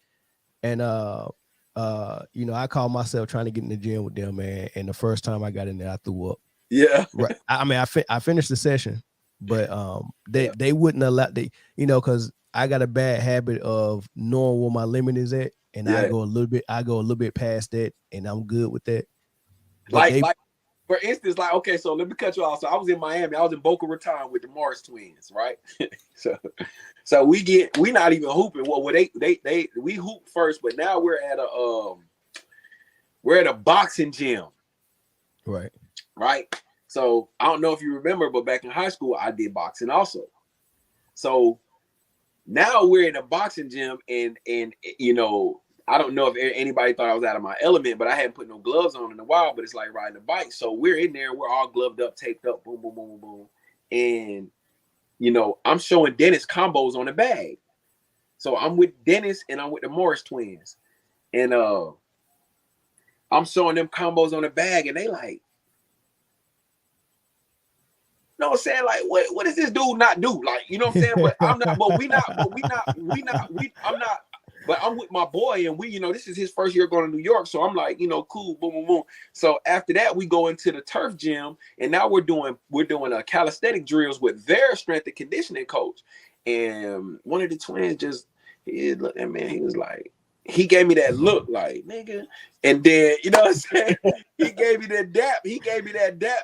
And you know, I call myself trying to get in the gym with them, man. And the first time I got in there, I threw up. Yeah. Right. I mean, I finished the session, but they wouldn't allow because I got a bad habit of knowing where my limit is at, and I go a little bit past that, and I'm good with that. Like for instance, like, okay, so let me cut you off. So I was in Miami. I was in Boca Raton with the Morris twins, right? so we not even hooping. Well, we hooped first, but now we're at a boxing gym. Right. So I don't know if you remember, but back in high school, I did boxing also. So now we're in a boxing gym, and you know, I don't know if anybody thought I was out of my element, but I hadn't put no gloves on in a while, but it's like riding a bike. So we're in there, we're all gloved up, taped up, boom, boom, boom, boom, boom. And, you know, I'm showing Dennis combos on the bag. So I'm with Dennis and I'm with the Morris twins. And I'm showing them combos on the bag, and they like, you know what I'm saying? Like, what does this dude not do? Like, you know what I'm saying? But I'm not, I'm not. But I'm with my boy, and we, you know, this is his first year going to New York. So I'm like, you know, cool, boom, boom, boom. So after that, we go into the turf gym, and now we're doing calisthenic drills with their strength and conditioning coach. And one of the twins he looked at me, and he was like, he gave me that look like, nigga. And then, you know what I'm saying? He gave me that dap.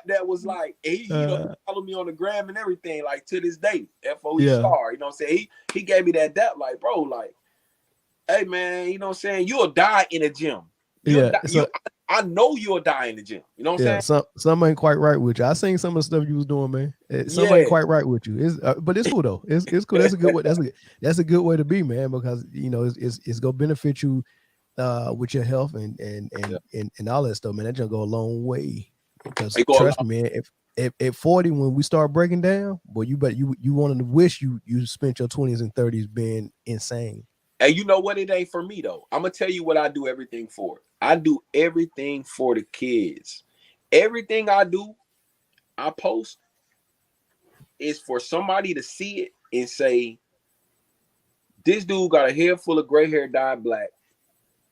That was like, he followed me on the gram and everything, like to this day, FOE star. You know what I'm saying? He gave me that dap, like, bro, like, hey man, you know what I'm saying? You'll die in a gym. I know you'll die in the gym. You know what I'm saying? Something ain't quite right with you. I seen some of the stuff you was doing, man. Something ain't quite right with you. But it's cool though. It's cool. That's a good way. That's a good way to be, man. Because you know it's gonna benefit you with your health and all that stuff, man. That's gonna go a long way. Because trust me, man, if at 40 when we start breaking down, boy, you wanted to wish you spent your 20s and 30s being insane. And you know what? It ain't for me though. I'm gonna tell you what I do everything for. I do everything for the kids. Everything I do, I post is for somebody to see it and say, this dude got a head full of gray hair dyed black,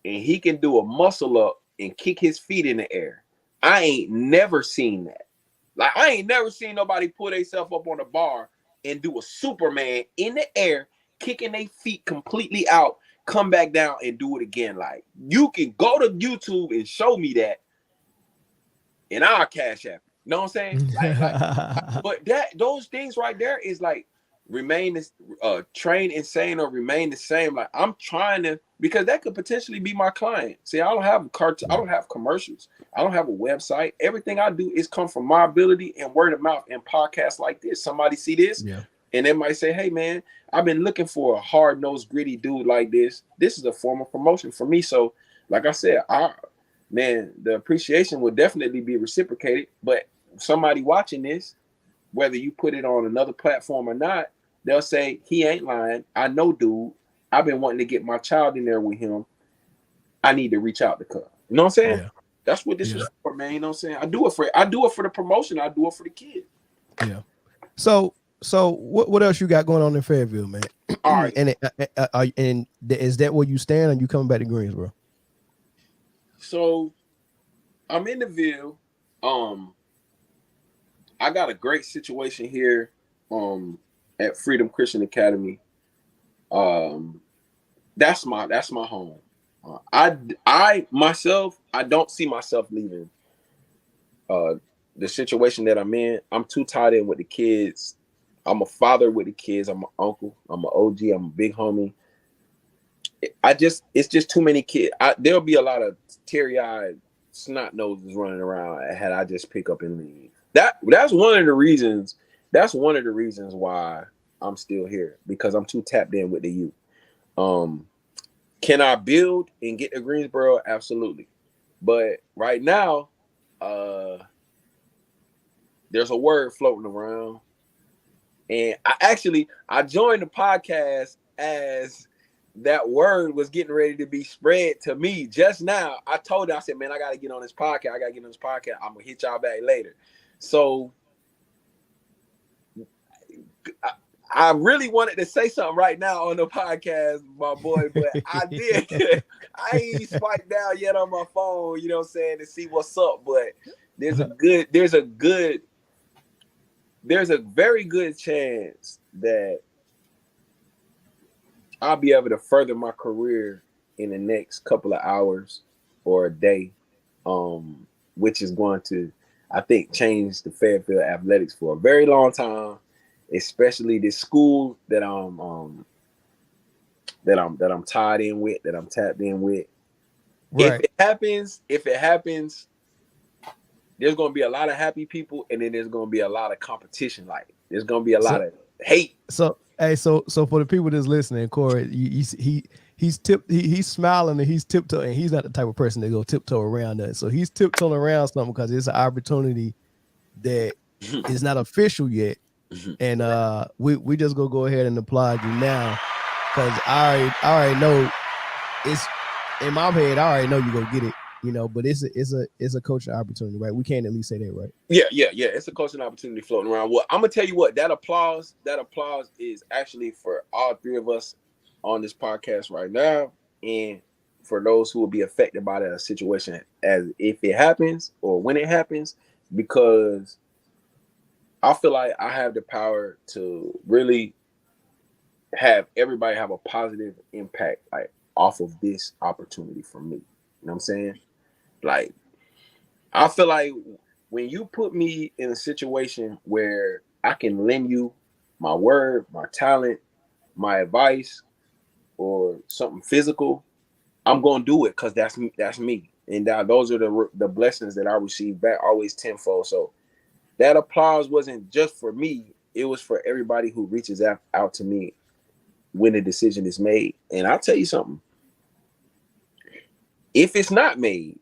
and he can do a muscle up and kick his feet in the air. I ain't never seen that. Like, I ain't never seen nobody put themselves up on a bar and do a Superman in the air, kicking their feet completely out, come back down and do it again. Like, you can go to YouTube and show me that, and I'll cash app it. You know what I'm saying? But those things right there is like train insane or remain the same. Like, I'm trying to, because that could potentially be my client. See, I don't have I don't have commercials. I don't have a website. Everything I do is come from my ability and word of mouth and podcasts like this. Somebody see this, and they might say, hey man, I've been looking for a hard-nosed, gritty dude like this. This is a form of promotion for me. So, like I said, the appreciation will definitely be reciprocated. But somebody watching this, whether you put it on another platform or not, they'll say, he ain't lying. I know, dude. I've been wanting to get my child in there with him. I need to reach out to Cub. You know what I'm saying? Yeah. That's what this is for, man. You know what I'm saying? I do it for the promotion. I do it for the kid. Yeah. So what else you got going on in Fayetteville, man? All right. And is that where you stand, or you coming back to Greensboro? So I'm in the Ville. I got a great situation here at Freedom Christian Academy. That's my home. I myself, I don't see myself leaving the situation that I'm in. I'm too tied in with the kids. I'm a father with the kids. I'm an uncle. I'm an OG. I'm a big homie. it's just too many kids. There'll be a lot of teary-eyed snot noses running around had I just pick up and leave. That's one of the reasons. That's one of the reasons why I'm still here, because I'm too tapped in with the youth. Can I build and get to Greensboro? Absolutely. But right now, there's a word floating around. And I joined the podcast as that word was getting ready to be spread to me just now. I told her, I said, man, I got to get on this podcast. I'm going to hit y'all back later. So I really wanted to say something right now on the podcast, my boy, but I did. I ain't swiped down yet on my phone, you know what I'm saying, to see what's up. But there's a very good chance that I'll be able to further my career in the next couple of hours or a day, which is going to, I think, change the Fairfield athletics for a very long time, especially this school that I'm tied in with, that I'm tapped in with. Right. If it happens, there's going to be a lot of happy people, and then there's going to be a lot of competition. Like, there's going to be a lot of hate. So for the people that's listening, Corey, he's smiling and he's tiptoeing. He's not the type of person that go tiptoe around that. So he's tiptoeing around something because it's an opportunity that is not official yet. And we just gonna go ahead and applaud you now, because I already know it's in my head. I already know you're gonna get it, you know. But it's a coaching opportunity, right? We can't at least say that, right? Yeah. It's a coaching opportunity floating around. Well, I'm gonna tell you what, that applause is actually for all three of us on this podcast right now, and for those who will be affected by that situation as if it happens or when it happens, because I feel like I have the power to really have everybody have a positive impact, like, off of this opportunity for me. You know what I'm saying? Like, I feel like when you put me in a situation where I can lend you my word, my talent, my advice, or something physical, I'm gonna do it, because that's me. And those are the blessings that I receive back always tenfold. So that applause wasn't just for me. It was for everybody who reaches out to me when the decision is made. And I'll tell you something. If it's not made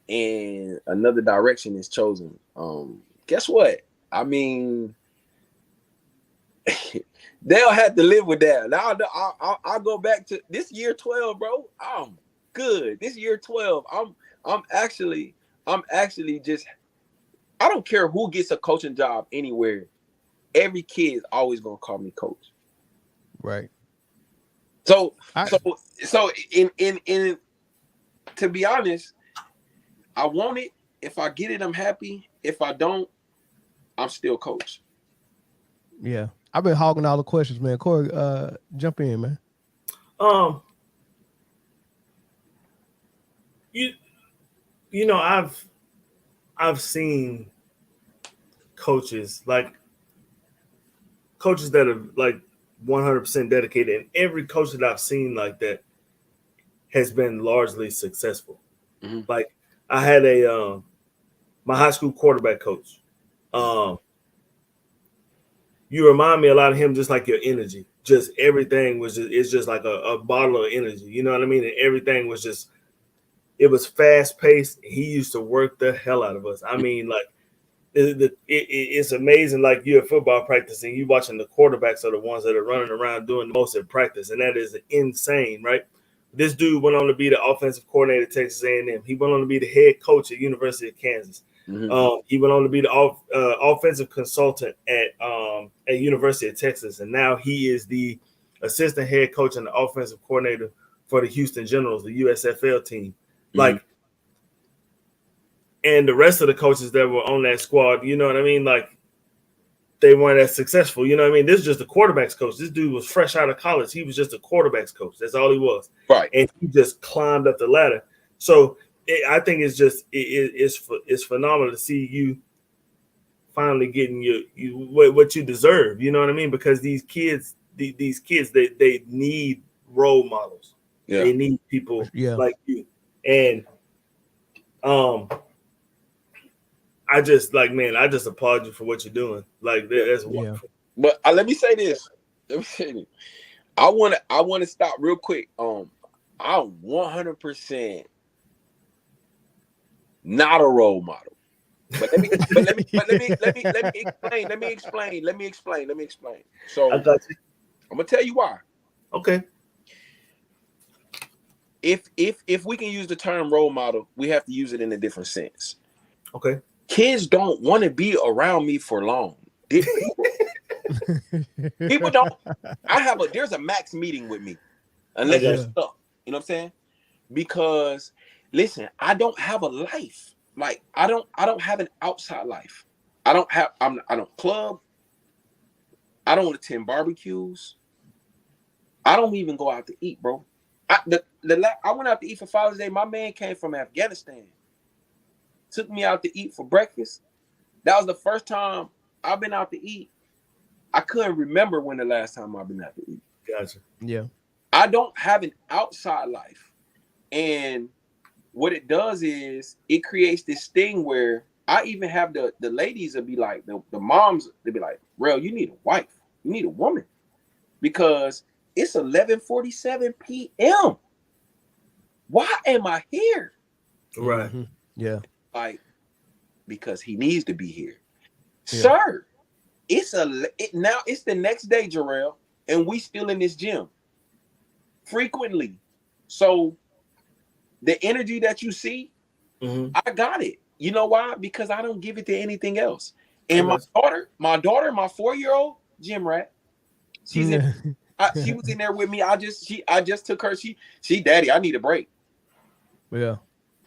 and another direction is chosen, guess what? I mean, they'll have to live with that. Now I'll go back to this year 12, bro. I'm good. This year 12, I'm actually just, I don't care who gets a coaching job anywhere. Every kid is always gonna call me coach. Right. So in to be honest, I want it. If I get it, I'm happy. If I don't, I'm still coach. Yeah. I've been hogging all the questions, man. Corey, jump in, man. You know, I've seen coaches that are like 100% dedicated, and every coach that I've seen like that has been largely successful. Mm-hmm. Like, I had my high school quarterback coach. You remind me a lot of him, just like your energy. Just everything it's just like a bottle of energy. You know what I mean? And everything was just, it was fast paced. He used to work the hell out of us. I mean, like, it's amazing. Like, you're at football practice and you watching the quarterbacks are the ones that are running around doing the most at practice, and that is insane, right? This dude went on to be the offensive coordinator at Texas A&M. He went on to be the head coach at University of Kansas. Mm-hmm. He went on to be the offensive consultant at University of Texas, and now he is the assistant head coach and the offensive coordinator for the Houston Generals, the USFL team. Mm-hmm. Like, and the rest of the coaches that were on that squad, you know what I mean? Like, they weren't as successful. You know what I mean? This is just a quarterback's coach. This dude was fresh out of college. He was just a quarterback's coach. That's all he was. Right. And he just climbed up the ladder. So I think it's just it's phenomenal to see you finally getting what you deserve. You know what I mean? Because these kids they need role models. Yeah. They need people Yeah. like you. And I just applaud you for what you're doing. Like that's wonderful. But let me say this. I want to stop real quick. I'm 100% not a role model. But let me explain. So I got you. I'm gonna tell you why. Okay. If we can use the term role model, we have to use it in a different sense. Okay. Kids don't want to be around me for long. People don't. There's a max meeting with me, unless you're stuck. You know what I'm saying? Because listen, I don't have a life. Like I don't have an outside life. I don't club. I don't attend barbecues. I don't even go out to eat, bro. I went out to eat for Father's Day. My man came from Afghanistan. Took me out to eat for breakfast. That was the first time I've been out to eat. I couldn't remember when the last time I've been out to eat. Gotcha. Yeah. I don't have an outside life. And what it does is it creates this thing where I even have the ladies that be like, the moms, they be like, Rel, you need a wife. You need a woman. Because it's 11:47 p.m. Why am I here? Right. Mm-hmm. Yeah. Like, because he needs to be here. Yeah. Sir, now it's the next day, Jarell, and we still in this gym frequently. So the energy that you see, I got it. You know why? Because I don't give it to anything else. And my daughter, my 4-year-old gym rat, she's in. She was in there with me. I just took her. She, Daddy, I need a break. Yeah.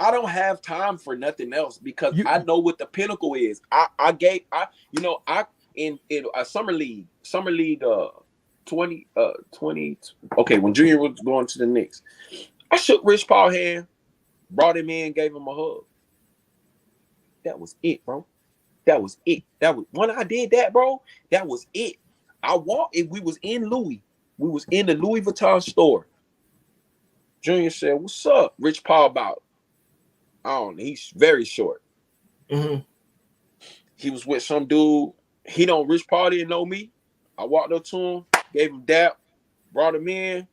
I don't have time for nothing else because I know what the pinnacle is. In a summer league 20 okay, when Junior was going to the Knicks, I shook Rich Paul's hand, brought him in, gave him a hug. That was it, bro. That was it. That was when I did that, bro. That was it. I walked. We was in Louis. We was in the Louis Vuitton store. Junior said, "What's up, Rich Paul?" About, I don't know. He's very short. He was with some dude. Rich Paul didn't know me. I walked up to him, gave him dap, brought him in.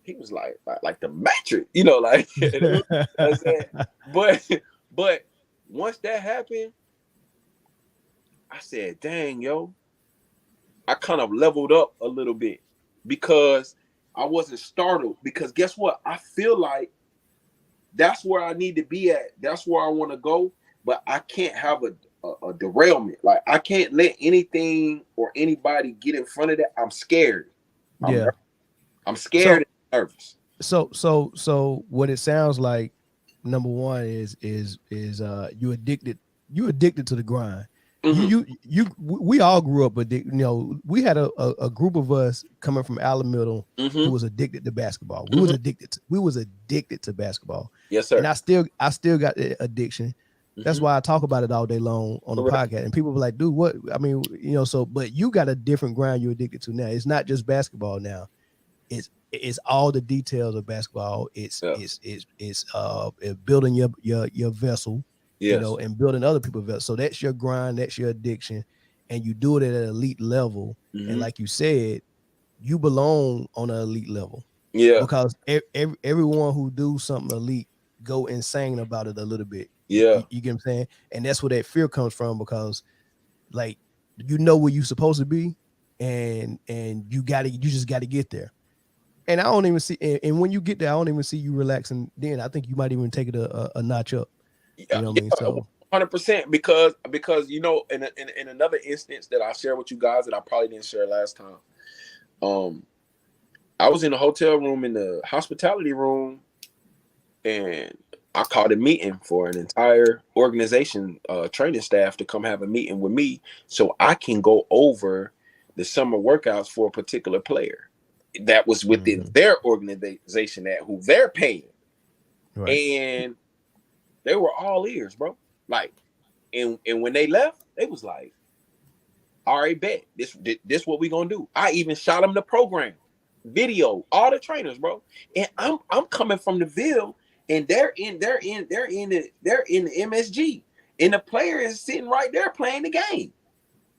He was like the Matrix, you know, like. You know what I'm saying? But once that happened, I said, "Dang, yo." I kind of leveled up a little bit because I wasn't startled. Because guess what? I feel like that's where I need to be at. That's where I want to go. But I can't have a derailment. Like I can't let anything or anybody get in front of that. I'm scared. I'm scared and nervous. So what it sounds like, number one is you addicted to the grind. We all grew up addicted. You know, we had a group of us coming from Alameda who was addicted to basketball. We was addicted to basketball. Yes, sir. And I still got the addiction. That's why I talk about it all day long on the podcast. And people were like, dude, what? I mean, you know, but you got a different grind you're addicted to now. It's not just basketball now. It's all the details of basketball. It's building your vessel. Yes. You know, and building other people's vessels. So that's your grind, that's your addiction, and you do it at an elite level. And like you said, you belong on an elite level. Yeah. Because everyone who do something elite go insane about it a little bit. Yeah. You get what I'm saying? And that's where that fear comes from, because like you know where you're supposed to be, and you just gotta get there. And I don't even see, and when you get there, I don't even see you relaxing. Then I think you might even take it a notch up. You know what I mean? So 100%, because you know, in another instance that I shared with you guys that I probably didn't share last time, I was in a hotel room in the hospitality room, and I called a meeting for an entire organization, training staff to come have a meeting with me so I can go over the summer workouts for a particular player that was within their organization at who they're paying. Right. And they were all ears, bro. Like, and when they left, they was like, all right, bet. This what we gonna do. I even shot them the program. video, all the trainers, bro. And I'm coming from the Ville, and they're in the MSG, and the player is sitting right there playing the game.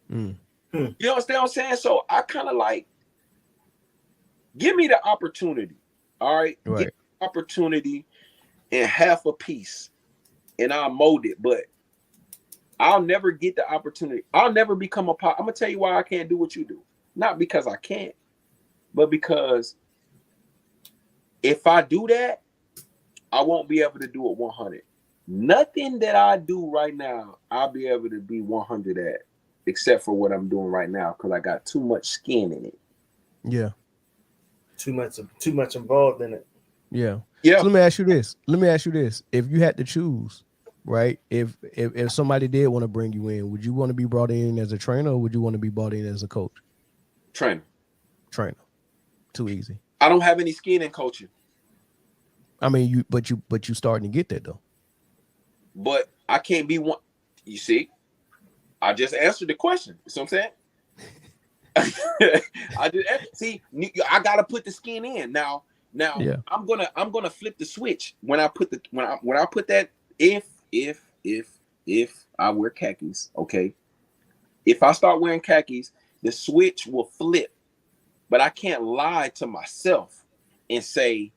You understand what I'm saying? So I kind of like, give me the opportunity. All right. Give me the opportunity and half a piece, and I'll mold it. But I'll never get the opportunity. I'll never become a part. I'm gonna tell you why I can't do what you do. Not because I can't, but because if I do that, I won't be able to do it 100. Nothing that I do right now, I'll be able to be 100 at, except for what I'm doing right now, because I got too much skin in it. Yeah. Too much involved in it. Yeah. Yeah. So let me ask you this. If you had to choose, right? If somebody did want to bring you in, would you want to be brought in as a trainer, or would you want to be brought in as a coach? Trainer. Too easy. I don't have any skin in coaching. I mean, you starting to get that though. But I can't be one. You see, I just answered the question. You see what I'm saying? I gotta put the skin in now. Yeah. I'm gonna flip the switch when I put that. If I wear khakis, okay. If I start wearing khakis, the switch will flip. But I can't lie to myself and say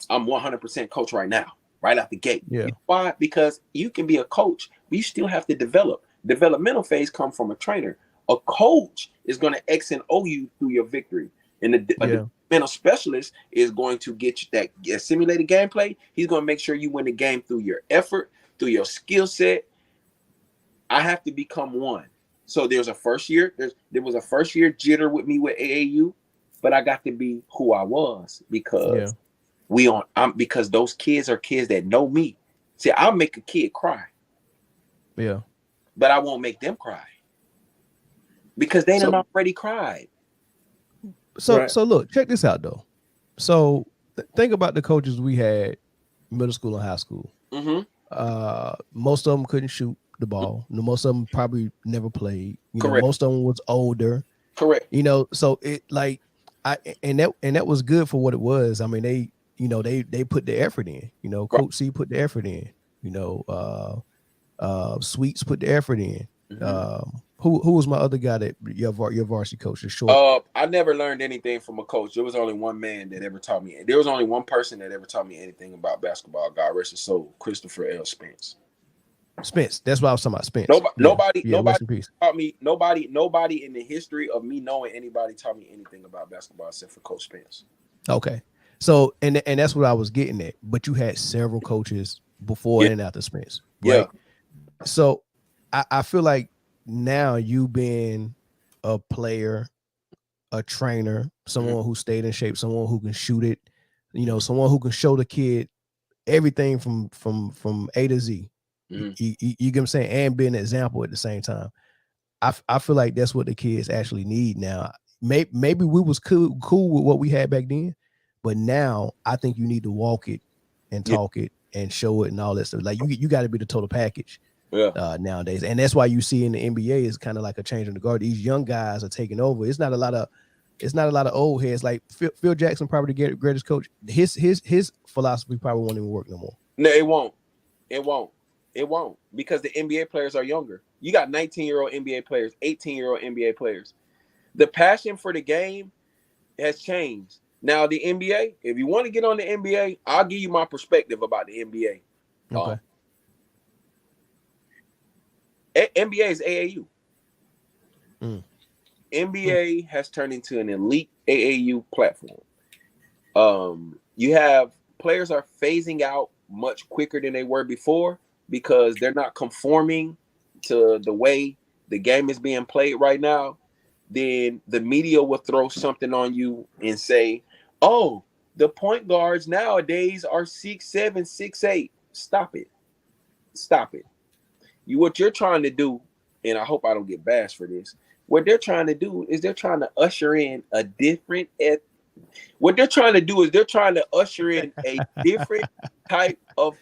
I'm 100% coach right now, right out the gate. Yeah. You know why? Because you can be a coach, but you still have to develop. Developmental phase comes from a trainer. A coach is going to X and O you through your victory. And a developmental specialist is going to get you that simulated gameplay. He's going to make sure you win the game through your effort, through your skill set. I have to become one. So there was a first year jitter with me with AAU, but I got to be who I was because because those kids are kids that know me. See, I'll make a kid cry. Yeah. But I won't make them cry. Because they done already cried. So look, check this out though. So think about the coaches we had middle school and high school. Mm-hmm. Most of them couldn't shoot the ball. Most of them probably never played. Correct. Most of them was older. Correct. So it like that was good for what it was. I mean, they put the effort in. Coach C put the effort in. Sweets put the effort in. Mm-hmm. Who was my other guy that your varsity coach is short? I never learned anything from a coach. There was only one man that ever taught me. There was only one person that ever taught me anything about basketball. God rest his soul, Christopher L. Spence. Spence. That's why I was talking about Spence. Nobody taught me. Nobody in the history of me knowing anybody taught me anything about basketball except for Coach Spence. Okay. So and that's what I was getting at. But you had several coaches before and after Spence. Right? Yeah. So I feel like now you being a player, a trainer, someone who stayed in shape, someone who can shoot it, someone who can show the kid everything from A to Z. You get what I'm saying, and be an example at the same time. I feel like that's what the kids actually need now. Maybe we was cool with what we had back then, but now I think you need to walk it and talk it and show it and all that stuff. Like you got to be the total package. Nowadays, and that's why you see in the NBA is kind of like a change in the guard. These young guys are taking over. It's not a lot of old heads. Like Phil Jackson, probably the greatest coach. His philosophy probably won't even work no more. No, it won't because the NBA players are younger. You got 19-year-old NBA players, 18-year-old NBA players. The passion for the game has changed. Now the NBA, if you want to get on the NBA, I'll give you my perspective about the NBA. Okay. NBA is AAU. NBA has turned into an elite AAU platform. You have players are phasing out much quicker than they were before because they're not conforming to the way the game is being played right now. Then the media will throw something on you and say, "Oh, the point guards nowadays are 6'7", 6'8". Stop it. What you're trying to do, and I hope I don't get bashed for this, what they're trying to do is they're trying to usher in a different type of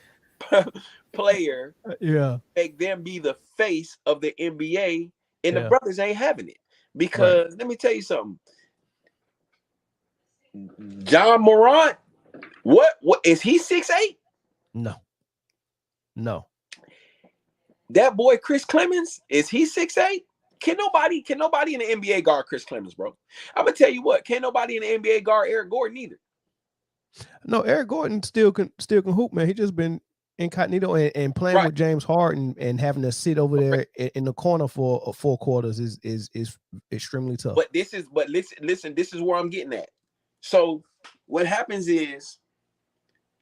player. Yeah. Make them be the face of the NBA, and the brothers ain't having it. Because let me tell you something. John Morant. What is he 6'8"? No. That boy Chris Clemens, is he 6'8"? Can nobody in the NBA guard Chris Clemens, bro? I'm gonna tell you what, can't nobody in the NBA guard Eric Gordon either. No, Eric Gordon still can hoop, man. He just been incognito and playing with James Harden and having to sit over there in the corner for 4 quarters is extremely tough. But listen, this is where I'm getting at. So what happens is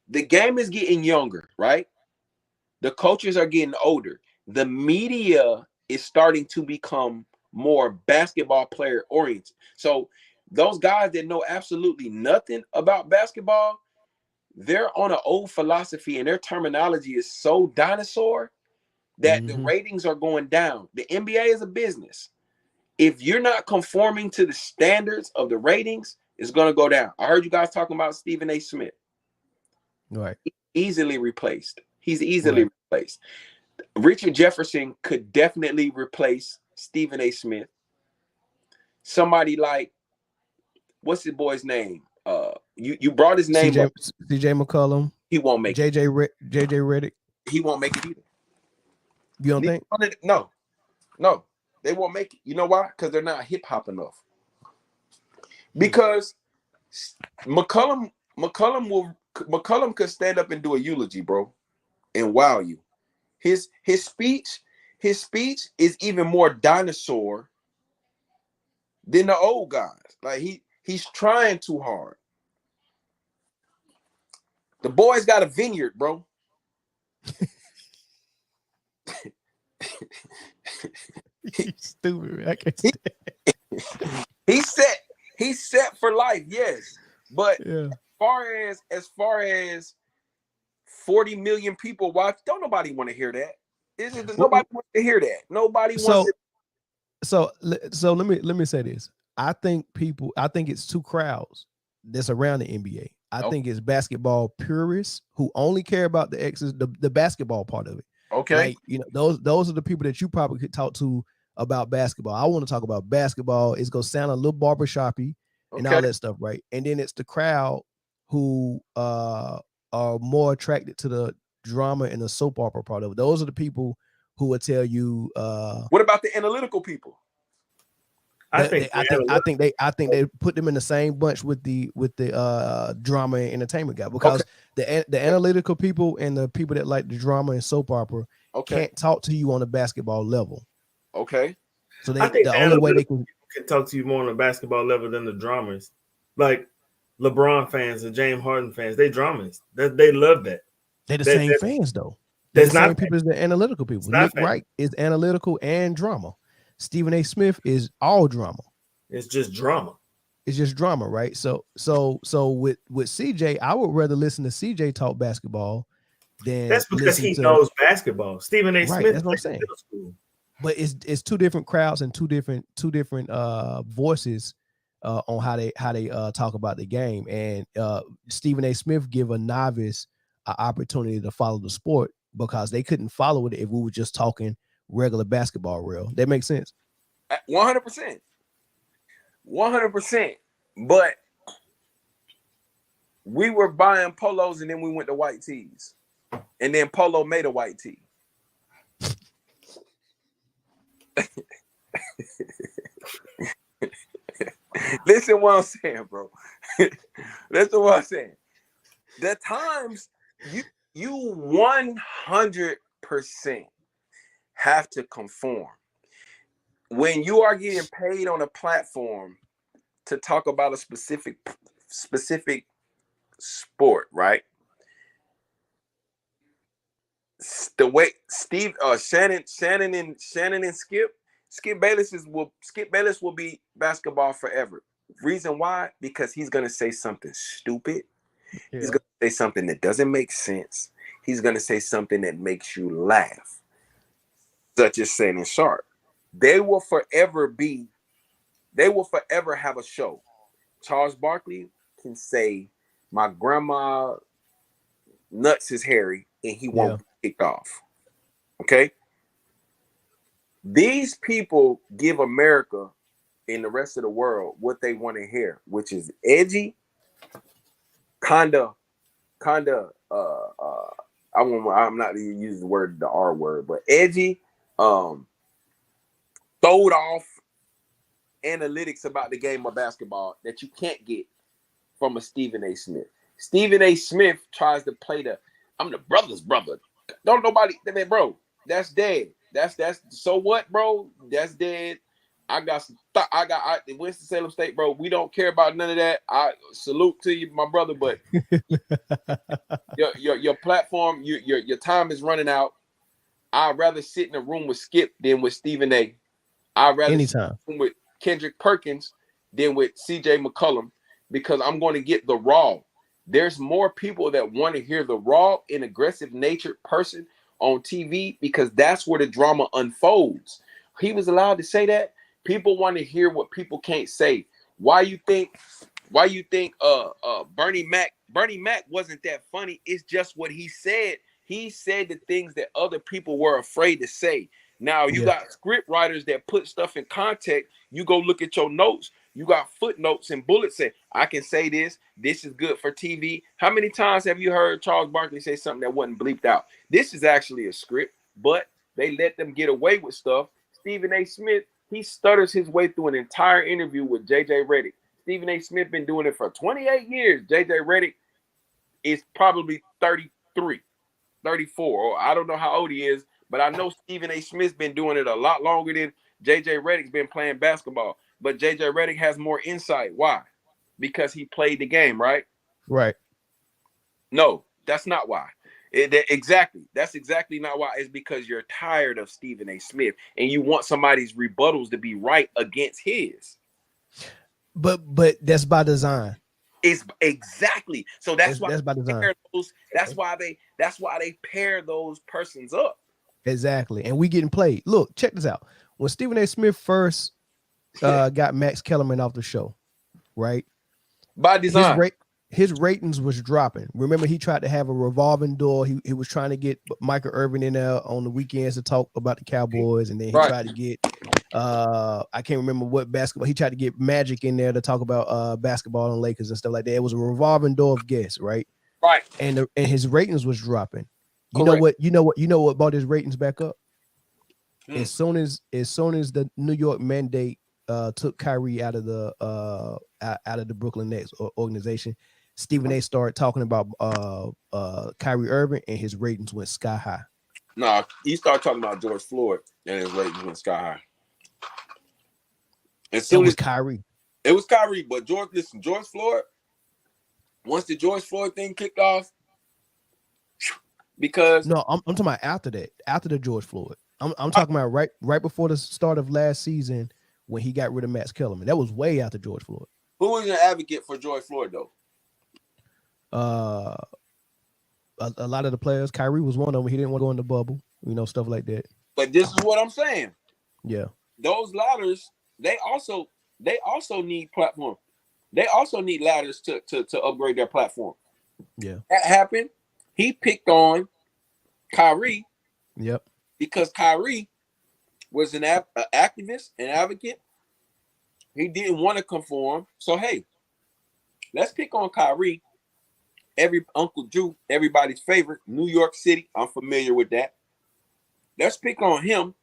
the game is getting younger, right? The coaches are getting older. The media is starting to become more basketball player oriented. So those guys that know absolutely nothing about basketball, they're on an old philosophy and their terminology is so dinosaur that the ratings are going down. The NBA is a business. If you're not conforming to the standards of the ratings, it's going to go down. I heard you guys talking about Stephen A. Smith. Right. Easily replaced. He's easily replaced. Richard Jefferson could definitely replace Stephen A. Smith. Somebody like, what's the boy's name? You brought his name up. CJ McCollum. He won't make it. JJ Redick. He won't make it either. You don't think? No, they won't make it. You know why? Because they're not hip hop enough. Because McCollum could stand up and do a eulogy, bro, and wow you. His speech is even more dinosaur than the old guys. Like he's trying too hard. The boy's got a vineyard, bro. He's stupid. I can't stand. He's set for life, yes. But as far as 40 million people watch, don't nobody want to hear that. Nobody wants to hear that. Nobody wants it. So let me say this. I think it's 2 crowds that's around the NBA. I think it's basketball purists who only care about the basketball part of it. Okay. Like, those are the people that you probably could talk to about basketball. I want to talk about basketball. It's gonna sound a little barbershoppy and all that stuff, right? And then it's the crowd who are more attracted to the drama and the soap opera part of it. Those are the people who will tell you. What about the analytical people? I think they put them in the same bunch with the drama and entertainment guy, because the analytical people and the people that like the drama and soap opera can't talk to you on a basketball level. Okay. So the only way they can talk to you more on a basketball level than the dramas. Like LeBron fans and James Harden fans, they dramas. They love that. They're the same fans though. They're the same people as the analytical people. Nick Wright is analytical and drama. Stephen A. Smith is all drama. It's just drama. It's just drama, right? So with CJ, I would rather listen to CJ talk basketball than that's because he knows basketball. Stephen A. Smith, that's what I'm saying. But it's 2 different crowds and two different voices on how they talk about the game. And Stephen A. Smith give a novice an opportunity to follow the sport because they couldn't follow it if we were just talking regular basketball real. That makes sense. 100%. 100%. But we were buying polos and then we went to white tees. And then Polo made a white tee. Listen what I'm saying, bro. Listen what I'm saying. The times you 100% have to conform. When you are getting paid on a platform to talk about a specific sport, right? The way Shannon and Skip Bayless will be basketball forever. Reason why? Because he's gonna say something stupid. Yeah. He's gonna say something that doesn't make sense. He's gonna say something that makes you laugh, such as Shannon Sharp. They will forever have a show. Charles Barkley can say, "My grandma nuts is hairy," and he won't be kicked off. Okay. These people give America and the rest of the world what they want to hear, which is edgy kinda. I'm not even using the word, the R word, but edgy, throwed off analytics about the game of basketball that you can't get from a Stephen A. Smith. Stephen A. Smith tries to play I'm the brother's brother. Don't nobody, man, bro, that's dead. That's so what, bro? That's dead. I got Winston-Salem State, bro. We don't care about none of that. I salute to you, my brother, but your platform, your time is running out. I'd rather sit in a room with Skip than with Stephen A. I'd rather sit in a room with Kendrick Perkins than with CJ McCollum, because I'm going to get the raw. There's more people that want to hear the raw and aggressive natured person on TV, because that's where the drama unfolds. He was allowed to say that. People want to hear what people can't say. Why you think Bernie Mac wasn't that funny? It's just what he said. He said the things that other people were afraid to say. Now you got script writers that put stuff in context. You go look at your notes. You got footnotes and bullets saying, I can say this. This is good for TV. How many times have you heard Charles Barkley say something that wasn't bleeped out? This is actually a script, but they let them get away with stuff. Stephen A. Smith, he stutters his way through an entire interview with JJ Redick. Stephen A. Smith been doing it for 28 years. JJ Redick is probably 33, 34, or I don't know how old he is, but I know Stephen A. Smith's been doing it a lot longer than JJ Redick's been playing basketball. But JJ Redick has more insight. Why? Because he played the game, right? Right. No, that's not why. Exactly. That's exactly not why. It's because you're tired of Stephen A. Smith and you want somebody's rebuttals to be right against his. But that's by design. It's exactly. So that's by design. That's why they pair those persons up. Exactly. And we getting played. Look, check this out. When Stephen A. Smith first got Max Kellerman off the show, right? By design. His ratings was dropping. Remember, he tried to have a revolving door. He was trying to get Michael Irvin in there on the weekends to talk about the Cowboys, and then he tried to get I can't remember what basketball. He tried to get Magic in there to talk about basketball and Lakers and stuff like that. It was a revolving door of guests, right? Right. And his ratings was dropping. You know what brought his ratings back up? As soon as the New York mandate took Kyrie out of the Brooklyn Nets organization, Stephen A. started talking about Kyrie Irving, and his ratings went sky high. No, he started talking about George Floyd, and his ratings went sky high. It was Kyrie. It was Kyrie, but George Floyd. Once the George Floyd thing kicked off, because no, I'm talking about after that, after the George Floyd. I'm talking about right before the start of last season when he got rid of Max Kellerman. That was way after George Floyd. Who was an advocate for George Floyd though? A lot of the players. Kyrie was one of them. He didn't want to go in the bubble, stuff like that. But this is what I'm saying. Yeah, those ladders, they also need platform. They also need ladders to upgrade their platform. Yeah, that happened. He picked on Kyrie. Yep. Because Kyrie was an activist, an advocate. He didn't want to conform. So, hey, let's pick on Kyrie. Uncle Drew, everybody's favorite, New York City. I'm familiar with that. Let's pick on him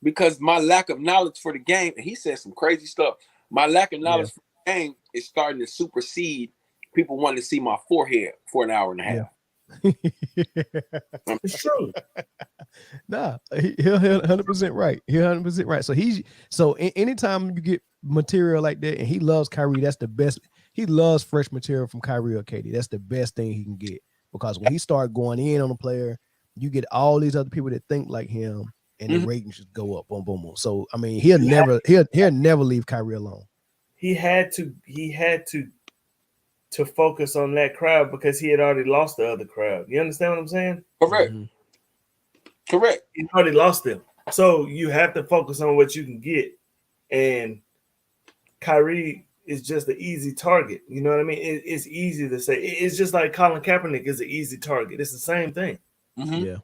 because my lack of knowledge for the game, and he said some crazy stuff. My lack of knowledge for the game is starting to supersede people wanting to see my forehead for an hour and a half. Yeah. It's true. Nah, he'll 100% right. He'll 100% right. So anytime you get material like that, and he loves Kyrie, that's the best. He loves fresh material from Kyrie or KD. That's the best thing he can get, because when he start going in on a player, you get all these other people that think like him, and the ratings just go up. Boom, boom, boom. So I mean, he'll never leave Kyrie alone. He had to focus on that crowd because he had already lost the other crowd. You understand what I'm saying? Correct. Mm-hmm. Correct. He already lost them. So you have to focus on what you can get. And Kyrie is just an easy target. You know what I mean? It's easy to say. It's just like Colin Kaepernick is an easy target. It's the same thing. Mm-hmm. Yeah.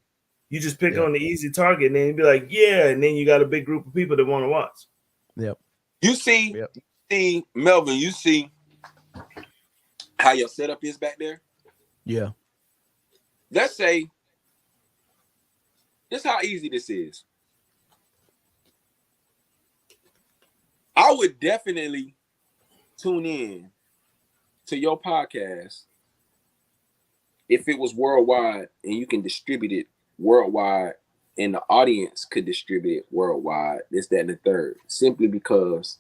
You just pick on the easy target, and then you be like, yeah, and then you got a big group of people that want to watch. Yep. You see, Melvin, you see how your setup is back there. Yeah. Let's say this how easy this is. I would definitely tune in to your podcast if it was worldwide and you can distribute it worldwide and the audience could distribute it worldwide, this, that, and the third, simply because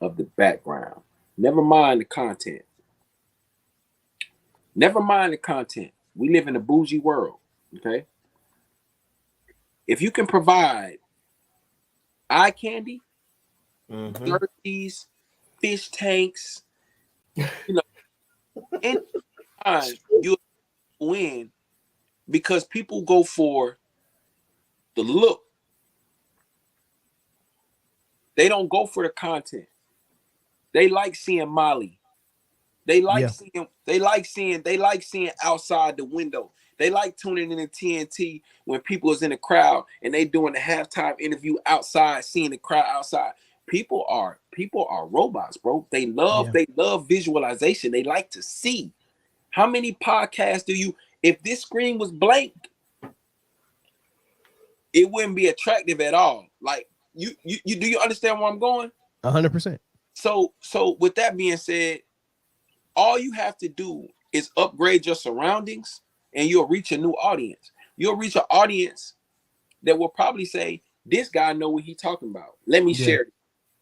of the background. Never mind the content. Never mind the content. We live in a bougie world, okay? If you can provide eye candy, jerseys, fish tanks, you know, anytime you win, because people go for the look. They don't go for the content. They like seeing Molly. They like seeing outside the window. They like tuning in to TNT when people is in the crowd and they doing the halftime interview outside, seeing the crowd outside. People are robots, bro. They love visualization. They like to see. How many podcasts do you? If this screen was blank, it wouldn't be attractive at all. Like you do you understand where I'm going? 100%. So with that being said, all you have to do is upgrade your surroundings and you'll reach a new audience. You'll reach an audience that will probably say, this guy know what he talking about. Let me share it.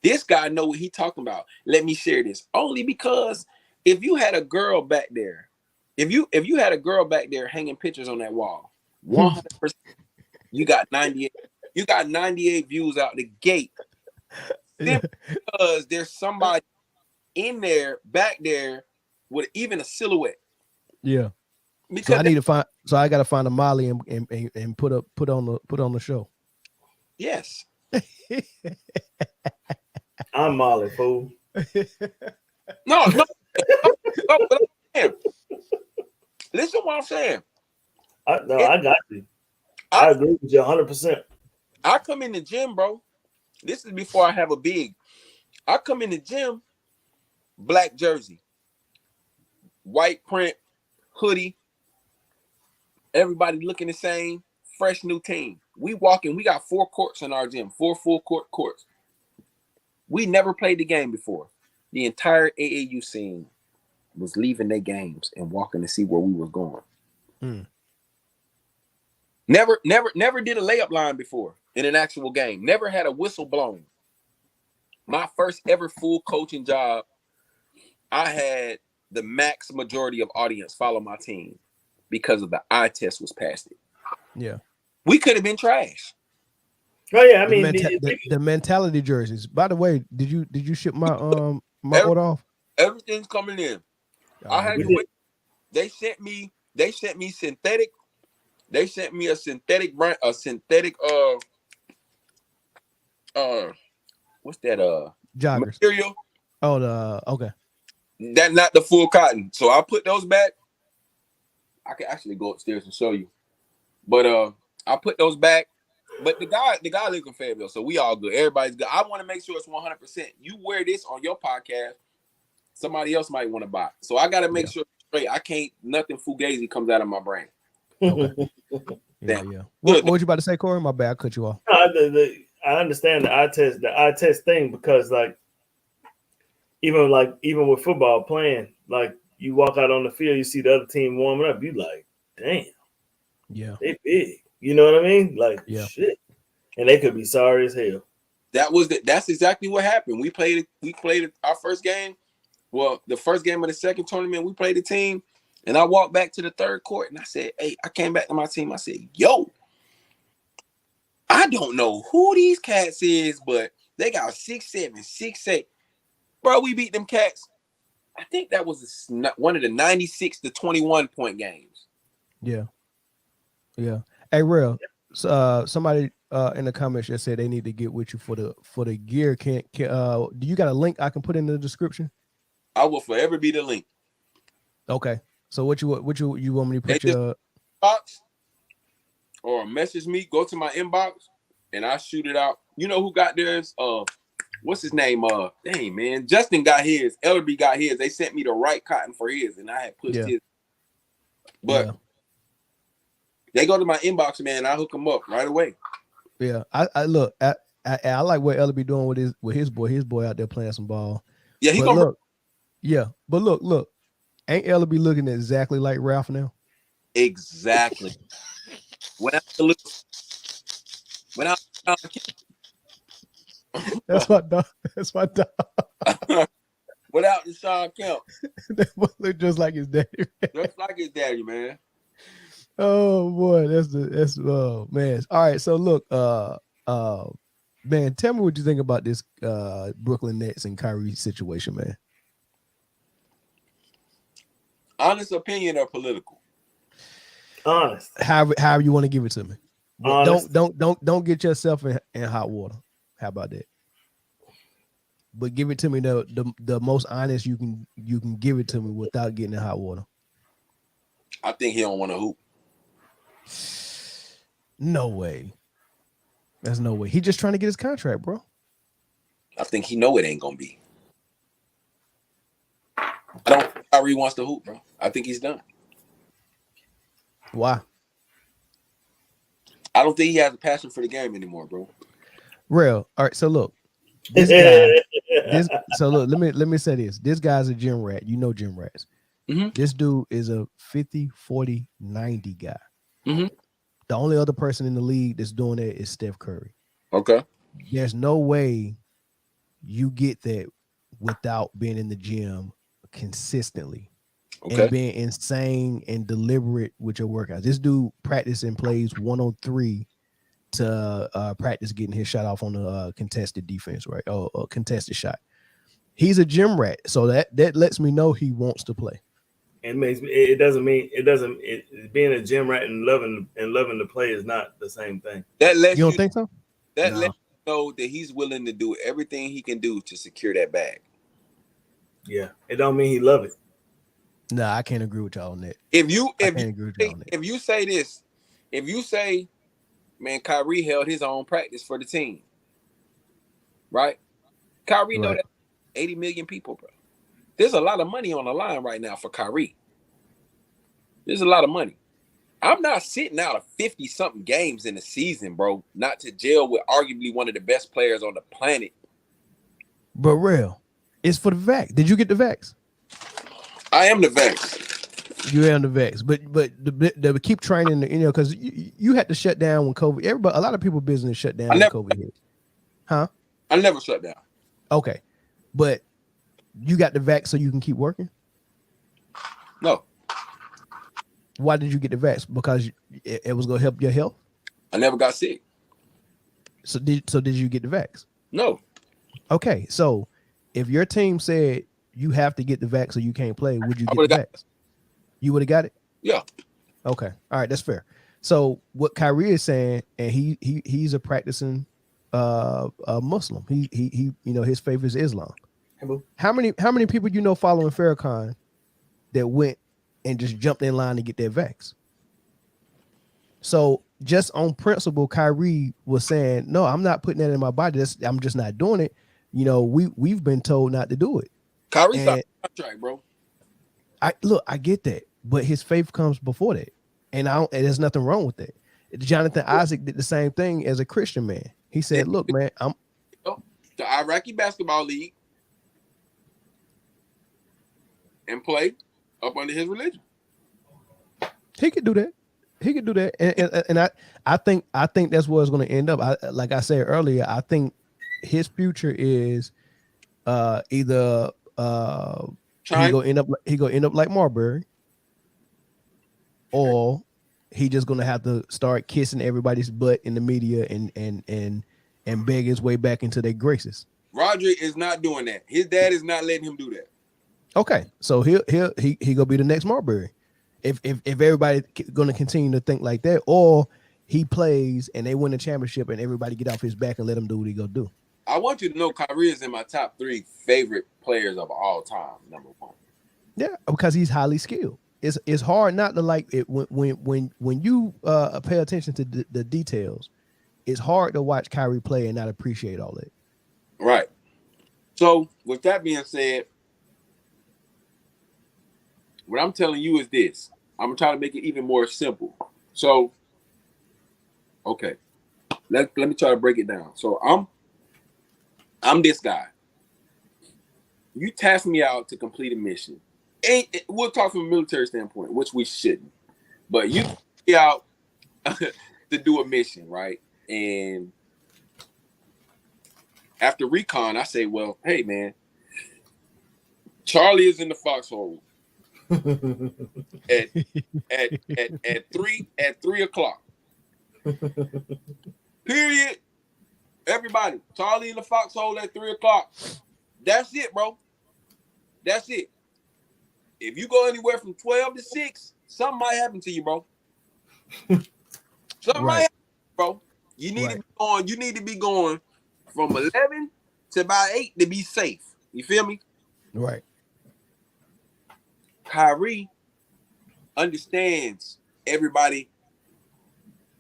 This guy know what he talking about. Let me share this. Only because if you had a girl back there, if you had a girl back there hanging pictures on that wall, 100%, you got 98. You got 98 views out the gate. Simply because there's somebody in there, back there, with even a silhouette. Yeah. Because I gotta find a Molly and put on the show. Yes. I'm Molly, fool. No. Listen what I'm saying. I got you. I agree with you 100%. I come in the gym, bro. This is before I have a big. I come in the gym, black jersey, white print, hoodie. Everybody looking the same, fresh new team. We walking, we got 4 courts in our gym, 4 full courts. We never played the game before. The entire AAU scene was leaving their games and walking to see where we were going. Never did a layup line before in an actual game. Never had a whistle blown. My first ever full coaching job, I had the max majority of audience follow my team because of the eye test was past it. Yeah. We could have been trash. Oh yeah, I mean the mentality jerseys. By the way, did you ship my order off? Everything's coming in. I had to wait. They sent me synthetic. They sent me a synthetic brand, what's that joggers material? Okay. That's not the full cotton. So I put those back. I can actually go upstairs and show you. But I put those back. But the guy lives in Fayetteville, so we all good. Everybody's good. I want to make sure it's 100%. You wear this on your podcast, somebody else might want to buy it. So I got to make sure it's straight. I can't, nothing fugazi comes out of my brain. Okay. Yeah. What was you about to say, Corey? My bad, I cut you off. I understand the eye test thing because like even with football playing, like you walk out on the field, you see the other team warming up, you like, damn, yeah, they big. You know what I mean? Like, shit. And they could be sorry as hell. That's exactly what happened. We played our first game. Well, the first game of the second tournament, we played the team. And I walked back to the third court and I said, hey, I came back to my team. I said, yo, I don't know who these cats is, but they got 6'7", 6'8". Bro, we beat them cats. I think that was one of the 96-21 point games. Yeah. Yeah. Hey, real. Somebody in the comments just said they need to get with you for the gear. Do you got a link I can put in the description? I will forever be the link. Okay. So what you want me to put your box or message me? Go to my inbox and I shoot it out. You know who got theirs? what's his name? Dang man, Justin got his. Ellerby got his. They sent me the right cotton for his, and I had pushed his. But they go to my inbox, man. I hook them up right away. Yeah, I look. I like what Ellerby doing with his boy. His boy out there playing some ball. Yeah, he but gonna look. Yeah, but look. Ain't Ellerby looking exactly like Ralph now? Exactly. Without That's my dog. That's my dog. without the Sean Kemp, That boy look just like his daddy. looks like his daddy, man. Oh boy, that's oh man. All right, so look, man, tell me what you think about this Brooklyn Nets and Kyrie situation, man. Honest opinion or political? Honest. However you want to give it to me. Honest. Don't get yourself in hot water. How about that? But give it to me the most honest you can give it to me without getting in hot water. I think he don't want to hoop. No way. There's no way. He just trying to get his contract, bro. I think he know it ain't gonna be. I don't think Kyrie wants to hoop, bro. I think he's done. Why? I don't think he has a passion for the game anymore, bro. Real. All right. So look, this guy. So look, let me say this. This guy's a gym rat. You know gym rats. Mm-hmm. This dude is a 50, 40, 90 guy. Mm-hmm. The only other person in the league that's doing that is Steph Curry. Okay. There's no way you get that without being in the gym consistently and being insane and deliberate with your workouts. This dude practices and plays 1-on-3 to practice getting his shot off on the contested defense, right? Or contested shot. He's a gym rat, so that lets me know he wants to play. It doesn't mean being a gym rat and loving the play is not the same thing. That lets you don't think so? That lets you know that he's willing to do everything he can do to secure that bag. Yeah, it don't mean he love it. Nah, I can't agree with y'all on that. If you say, man, Kyrie held his own practice for the team, right? Kyrie know that 80 million people, bro. There's a lot of money on the line right now for Kyrie. There's a lot of money. I'm not sitting out of 50-something games in the season, bro, not to jail with arguably one of the best players on the planet. But real, it's for the vax. Did you get the vax? I am the vax. You am the vax, but they keep training, because you had to shut down when COVID. A lot of people business shut down when COVID hit. Huh? I never shut down. Okay, but you got the vax so you can keep working? No. Why did you get the vax? Because it was gonna help your health? I never got sick. So did you get the vax? No. Okay, so if your team said you have to get the vax or you can't play, would you get the vax? You would have got it? Yeah. Okay. All right, that's fair. So what Kyrie is saying, and he's a practicing a Muslim. He his faith is Islam. How many people following Farrakhan that went and just jumped in line to get their vax? So just on principle, Kyrie was saying, no, I'm not putting that in my body. I'm just not doing it. We've been told not to do it. Kyrie signed a contract, bro. I get that, but his faith comes before that, and there's nothing wrong with that. Jonathan Isaac did the same thing as a Christian man. He said, "Look, man, I'm the Iraqi Basketball League and play up under his religion." He could do that. He could do that, and I think that's where it's going to end up. Like I said earlier, I think his future is either he gonna end up like Marbury, or he just gonna have to start kissing everybody's butt in the media and beg his way back into their graces. Roderick is not doing that. His dad is not letting him do that. Okay, so he gonna be the next Marbury. If everybody gonna continue to think like that, or he plays and they win the championship and everybody get off his back and let him do what he gonna do. I want you to know Kyrie is in my top 3 favorite players of all time. Number 1. Yeah, because he's highly skilled. It's hard not to like it when you pay attention to the details. It's hard to watch Kyrie play and not appreciate all that. Right. So with that being said, what I'm telling you is this. I'm gonna try to make it even more simple. So, okay, let me try to break it down. So I'm this guy. You task me out to complete a mission. We'll talk from a military standpoint, which we shouldn't. But you task me out to do a mission, right? And after recon, I say, well, hey man, Charlie is in the foxhole at 3 o'clock. Period. Everybody, Charlie in the foxhole at 3 o'clock. That's it, bro. That's it. If you go anywhere from 12 to 6, something might happen to you, bro. Something might happen, bro. You need to be going. You need to be going from 11 to about 8 to be safe. You feel me? Right. Kyrie understands everybody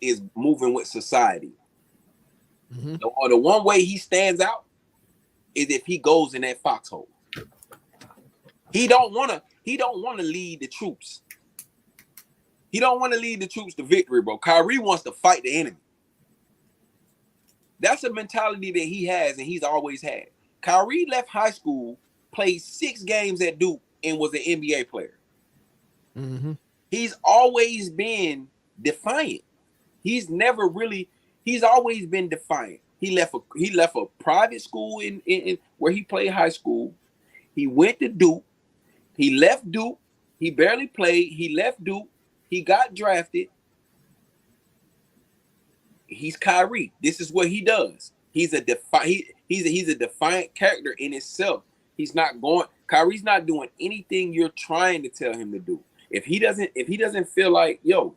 is moving with society. Mm-hmm. The one way he stands out is if he goes in that foxhole. He don't want to lead the troops. He don't want to lead the troops to victory, bro. Kyrie wants to fight the enemy. That's a mentality that he has and he's always had. Kyrie left high school, played 6 games at Duke, and was an NBA player. Mm-hmm. He's always been defiant. He's always been defiant. He left a private school in where he played high school. He went to Duke. He left Duke. He barely played. He left Duke. He got drafted. He's Kyrie. This is what he does. He's a defiant character in itself. Kyrie's not doing anything you're trying to tell him to do. If he doesn't feel like, yo,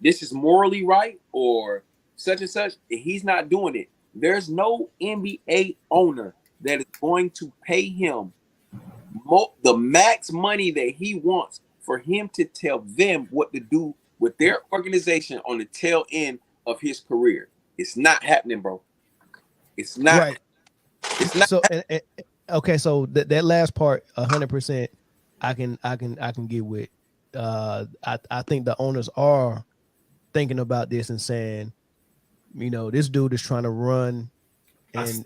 this is morally right or such and such, he's not doing it. There's no NBA owner that is going to pay him the max money that he wants for him to tell them what to do with their organization on the tail end of his career. It's not happening, bro. It's not. Right. It's not. So okay, so that last part, 100%, I can get with. I think the owners are thinking about this and saying, you know, this dude is trying to run and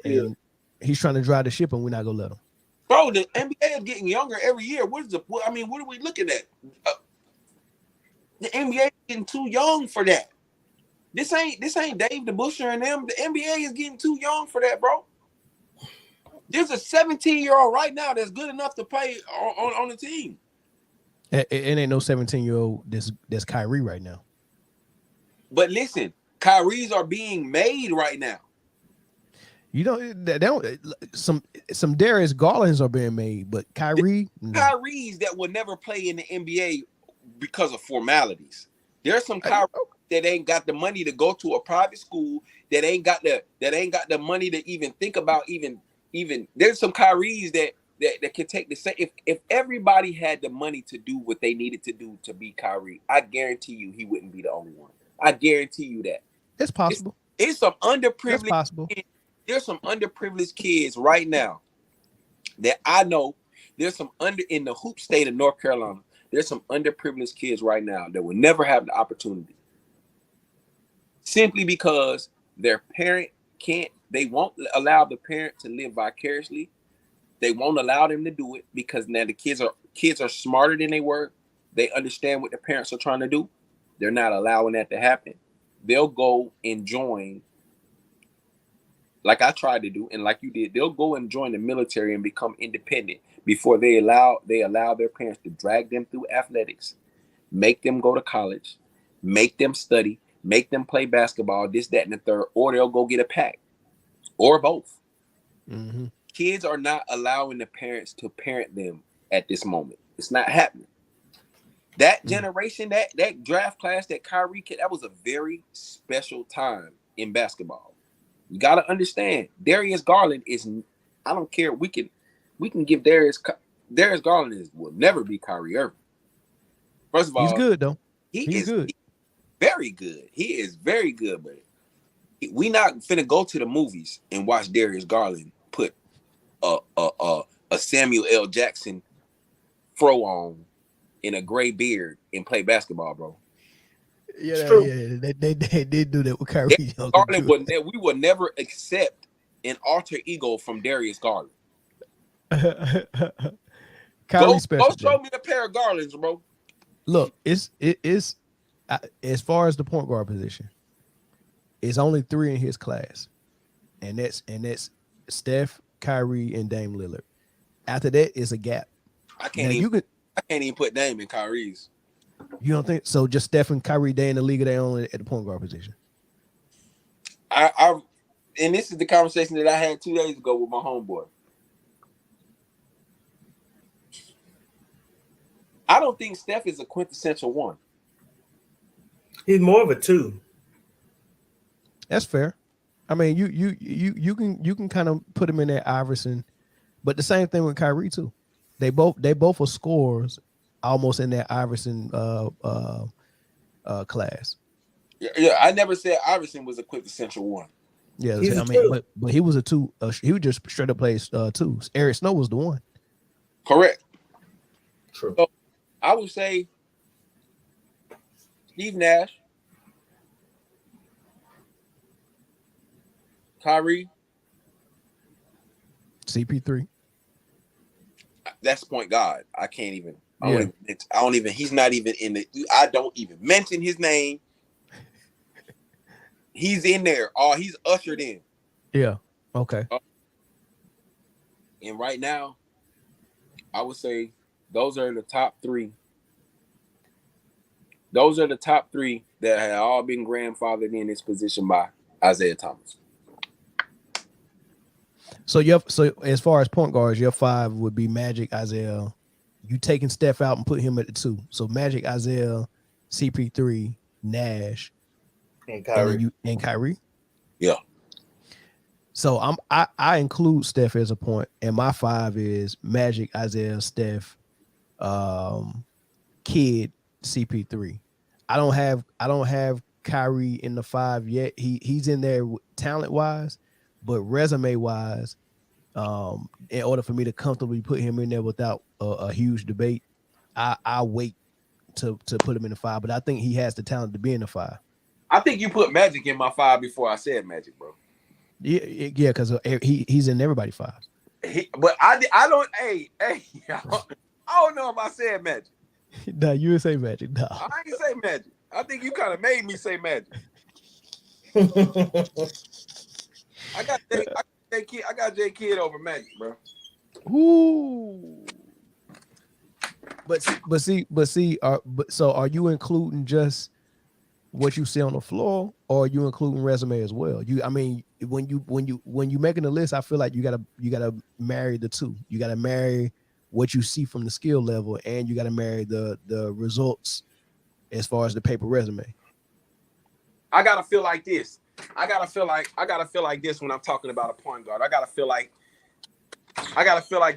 he's trying to drive the ship and we're not gonna let him. Bro, the NBA is getting younger every year. What are we looking at? The NBA is getting too young for that. This ain't Dave DeBusschere and them. The NBA is getting too young for that, bro. There's a 17-year-old right now that's good enough to play on the team. It ain't no 17-year-old that's Kyrie right now. But listen, Kyries are being made right now. You know, some Darius Garlands are being made, but Kyrie, no. Kyries that will never play in the NBA because of formalities. There's some Kyries that ain't got the money to go to a private school, that ain't got the money to even think about even. There's some Kyries that can take the same. If everybody had the money to do what they needed to do to be Kyrie, I guarantee you he wouldn't be the only one. I guarantee you that. It's possible. It's some underprivileged. It's possible. There's some underprivileged kids right now that I know. There's some in the hoop state of North Carolina. There's some underprivileged kids right now that will never have the opportunity, simply because their parent can't. They won't allow the parent to live vicariously. They won't allow them to do it because now the kids are smarter than they were. They understand what the parents are trying to do. They're not allowing that to happen. They'll go and join, like I tried to do, and like you did. They'll go and join the military and become independent before they allow their parents to drag them through athletics, make them go to college, make them study, make them play basketball, this, that, and the third, or they'll go get a pack, or both. Mm-hmm. Kids are not allowing the parents to parent them at this moment. It's not happening. That generation, that draft class, that Kyrie kid, that was a very special time in basketball. You got to understand, Darius Garland is, I don't care, we can give Darius Garland will never be Kyrie Irving. First of all, he's good though. He's good. Very good. He is very good, but we not finna go to the movies and watch Darius Garland put a Samuel L. Jackson fro on in a gray beard and play basketball, bro. Yeah, true. yeah, they did do that with Kyrie. Darius Young, Garland too. we will never accept an alter ego from Darius Garland. Kyrie special. Go show me a pair of Garlands, bro. Look, it's as far as the point guard position, it's only 3 in his class, and that's Steph, Kyrie, and Dame Lillard. After that is a gap. I Now can't even put Dame in Kyrie's. you don't think so? Just Steph and Kyrie, they in the league, they only at the point guard position. And this is the conversation that I had 2 days ago with my homeboy. I don't think Steph is a quintessential one. He's more of a 2. That's fair. I mean, you can kind of put him in that Iverson, but the same thing with Kyrie too. They both are scorers, almost in that Iverson class. Yeah, I never said Iverson was a quintessential one. Yeah, I mean, but he was a 2. He would just straight up play 2s. Eric Snow was the 1. Correct. True. So I would say Steve Nash, Kyrie, CP3. That's point guard. I can't even. I don't even. He's not even in the. I don't even mention his name. He's in there. Oh, he's ushered in. Yeah. Okay. And right now, I would say those are the top 3. Those are the top 3 that have all been grandfathered in this position by Isaiah Thomas. So as far as point guards, your 5 would be Magic, Isaiah. You taking Steph out and put him at the 2. So Magic, Isaiah, CP3, Nash, And Kyrie. And Kyrie. Yeah. So I include Steph as a point, and my 5 is Magic, Isaiah, Steph, Kid, CP3. I don't have Kyrie in the 5 yet. He's in there talent wise, but resume wise, in order for me to comfortably put him in there without a huge debate, I wait to put him in the 5. But I think he has the talent to be in the 5. I think you put Magic in my 5 before I said Magic, bro. Yeah, because he's in everybody's 5s. But I don't. Hey, I don't know if I said Magic. No, you would say Magic. No, I ain't say Magic. I think you kind of made me say Magic. I got J Kidd over Magic, bro. Ooh. But so are you including just what you see on the floor, or are you including resume as well? I mean, when you making a list, I feel like you gotta marry the 2. You gotta marry what you see from the skill level, and you gotta marry the results as far as the paper resume. I gotta feel like this. I gotta feel like this when I'm talking about a point guard. I gotta feel like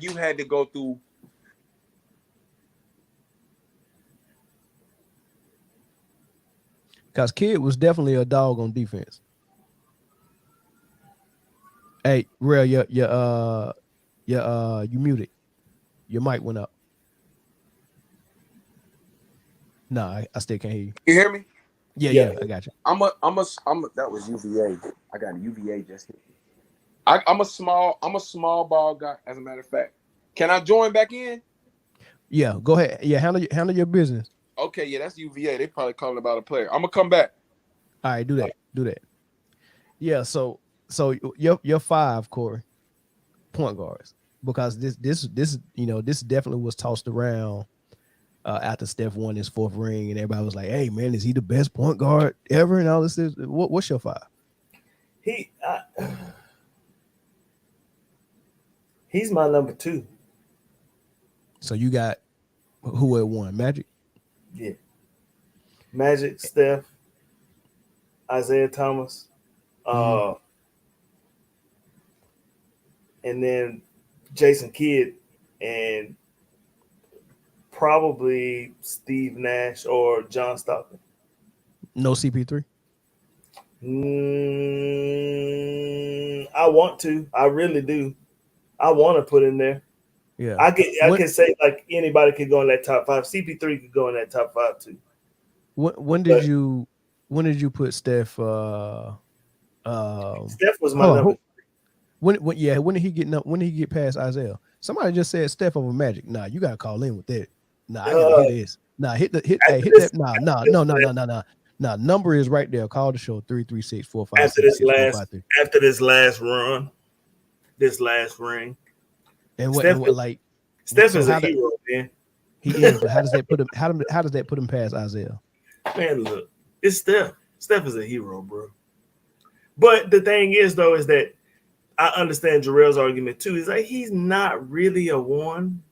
you had to go through. Because Kid was definitely a dog on defense. Hey, Rel, you muted. Your mic went up. Nah, I still can't hear you. You hear me? Yeah, I got you. That was UVA. I got a UVA just hit me. I'm a small ball guy, as a matter of fact. Can I join back in? Yeah, go ahead. Yeah, handle your business. Okay, yeah, that's UVA. They probably calling about a player. I'm gonna come back. All right, do that. Yeah, so your 5, Corey, point guards, because this definitely was tossed around after Steph won his 4th ring, and everybody was like, "Hey, man, is he the best point guard ever?" And all this. What's your 5? He's my number 2. So you got who at 1? Magic? Yeah. Magic, Steph, Isaiah Thomas, and then Jason Kidd, and probably Steve Nash or John Stockton. No CP3? I want to. I really do. I want to put in there. Yeah. I can say like anybody could go in that top 5. CP3 could go in that top 5 too. When did you put Steph? Steph was my Hold on. number. When did he get past Isaiah? Somebody just said Steph over Magic. Nah, you gotta call in with that. Nah, I gotta hear this. Nah, hit that. Nah. Nah, number is right there. Call the show 336-456-6453. After this last run, this last ring. And Steph is a hero, man. He is, but how does that put him? How does that put him past Isaiah? Man, look, it's Steph. Steph is a hero, bro. But the thing is, though, is that I understand Jarell's argument too. He's like, he's not really a 1.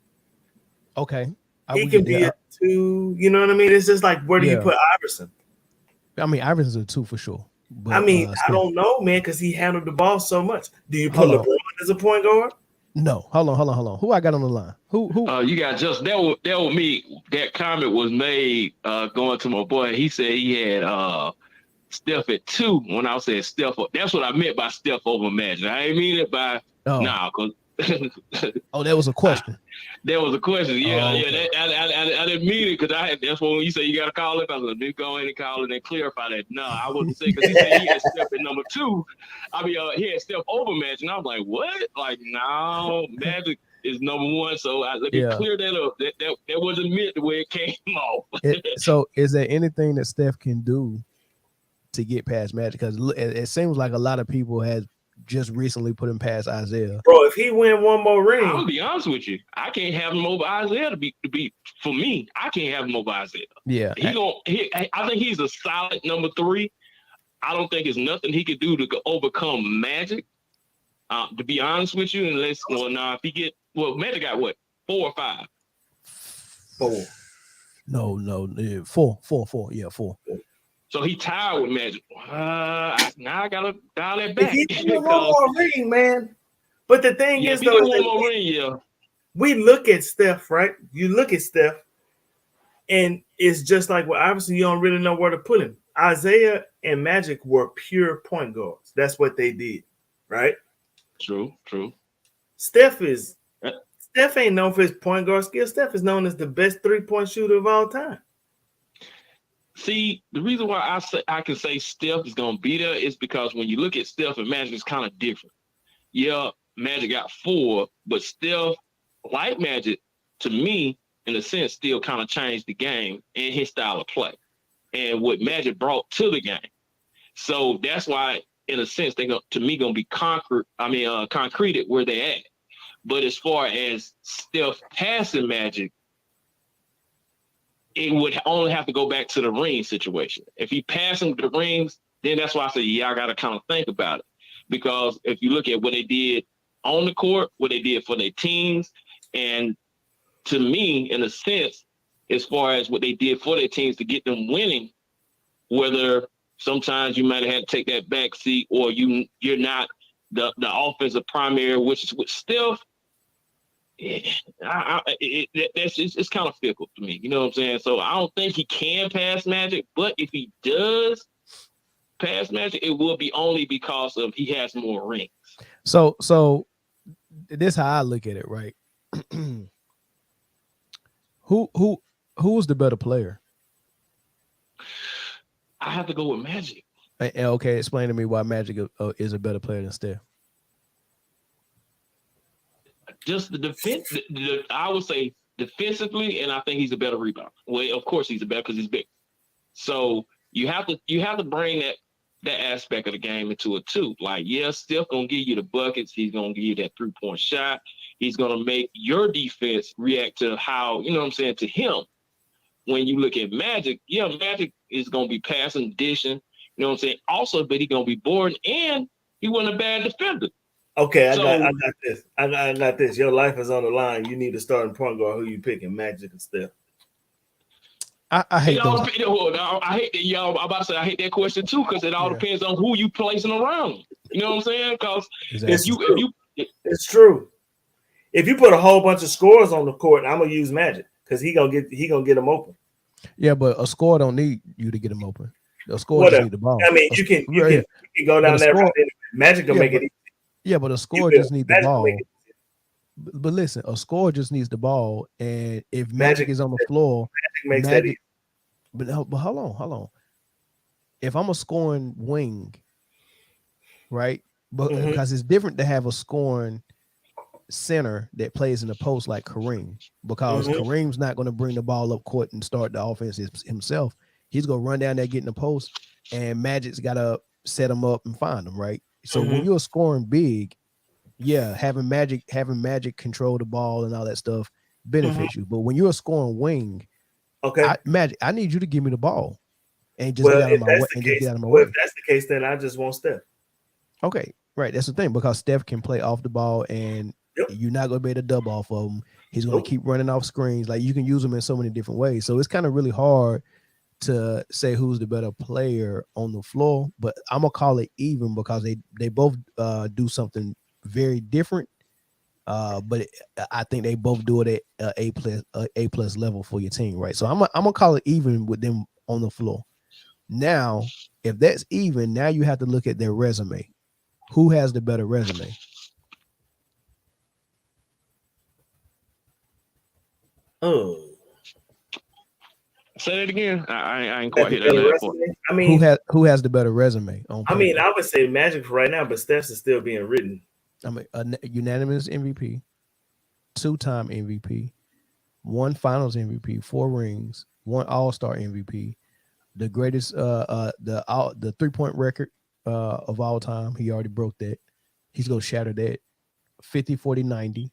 Okay. He can be a 2. You know what I mean? It's just like, where do you put Iverson? I mean, Iverson's a 2 for sure. But, I mean, I don't know, man, because he handled the ball so much. Do you put LeBron as a point guard? No. Hold on. Who I got on the line? Who? You got just that was me. That comment was made going to my boy. He said he had Steph at 2 when I said Steph. That's what I meant by Steph over Magic. I ain't mean it by cause oh, that was a question. That was a question. Yeah, okay. I didn't mean it because that's when you say you got to call it. I was like, let me go in and call it and clarify that. No, I wasn't saying because he said he had Steph at number 2. I mean, he had Steph over Magic, and I was like, what? Like, no, Magic is number 1. So let me clear that up. That wasn't meant the way it came off. So, is there anything that Steph can do to get past Magic? Because it seems like a lot of people had just recently put him past Isaiah. Bro, if he win one more ring, I'll be honest with you. I can't have him over Isaiah to be for me. I can't have him over Isaiah. Yeah. I think he's a solid number 3. I don't think there's nothing he could do to overcome Magic. To be honest with you, if he get Magic got what? 4 or 5? 4. No, 4. Yeah, 4. So he tied with Magic. Now I gotta dial that back. If he win one more ring, man. But the thing is, though, one more ring, we look at Steph, right? You look at Steph, and it's just like, well, obviously you don't really know where to put him. Isaiah and Magic were pure point guards. That's what they did, right? True. Steph ain't known for his point guard skill. Steph is known as the best 3-point shooter of all time. See, the reason why I can say Steph is going to be there is because when you look at Steph and Magic, it's kind of different. Yeah, Magic got 4, but Steph, like Magic, to me, in a sense, still kind of changed the game and his style of play and what Magic brought to the game. So that's why, in a sense, they're going to be concreted where they at. But as far as Steph passing Magic, it would only have to go back to the ring situation. If he passed him the rings, then that's why I say, I got to kind of think about it. Because if you look at what they did on the court, what they did for their teams, and to me, in a sense, as far as what they did for their teams to get them winning, whether sometimes you might have had to take that back seat or you're not the offensive primary, which is with Steph, it's kind of fickle to me. You know what I'm saying? So I don't think he can pass Magic, but if he does pass Magic, it will be only because of he has more rings. So this is how I look at it, right? Who's the better player? I have to go with Magic. Okay, explain to me why Magic is a better player than Steph. Just the defense, I would say defensively, and I think he's a better rebounder. Well, of course he's a better because he's big. So you have to bring that aspect of the game into it too. Like, Steph gonna give you the buckets. He's gonna give you that 3-point shot. He's gonna make your defense react to how, you know what I'm saying, to him. When you look at Magic, Magic is gonna be passing, dishing, you know what I'm saying. Also, but he's gonna be bored, and he wasn't a bad defender. Okay, I got this. I got this. Your life is on the line. You need a starting point guard. Who you picking, Magic and Steph? I hate those. I hate that, y'all. I'm about to say I hate that question too, because it all depends on who you placing around. You know what I'm saying? Because it's true. If you put a whole bunch of scorers on the court, I'm gonna use Magic because he gonna get them open. Yeah, but a scorer don't need you to get them open. A scorer just need the ball. I mean, you can go down that route. Magic will make it easy. Yeah, but a scorer just need the ball. But listen, a scorer just needs the ball, and if Magic Magic is on the floor, makes that easy. But hold on. If I'm a scoring wing, right? But Mhm. because it's different to have a scoring center that plays in the post like Kareem, because Mhm. Kareem's not going to bring the ball up court and start the offense himself. He's going to run down there, get in the post, and Magic's got to set him up and find him, right? So when Mhm. you're scoring big, yeah, having Magic control the ball and all that stuff benefits you. But when you're a scoring wing, Okay. Magic, I need you to give me the ball and just Well, get out of if my way that's the and just case, get out of my way. then I just want Steph. Okay, right. That's the thing, because Steph can play off the ball, and Yep. you're not going to be able to dub off of him. He's going Nope. to keep running off screens. Like, you can use him in so many different ways. So it's kind of really hard to say who's the better player on the floor. But I'm gonna call it even, because they both do something very different. But I think they both do it at A plus level for your team, right? So I'm gonna call it even with them on the floor. Now, if that's even, now you have to look at their resume. Who has the better resume? Oh. Say that again. I ain't quite hear that last part. I mean, who has the better resume on paper? I mean, I would say Magic for right now, but Steph's is still being written. I mean, a unanimous MVP, 2-time MVP, 1 Finals MVP, 4 rings, 1 All-Star MVP, the greatest the 3-point record of all time. He already broke that. He's gonna shatter that. 50, 40, 90.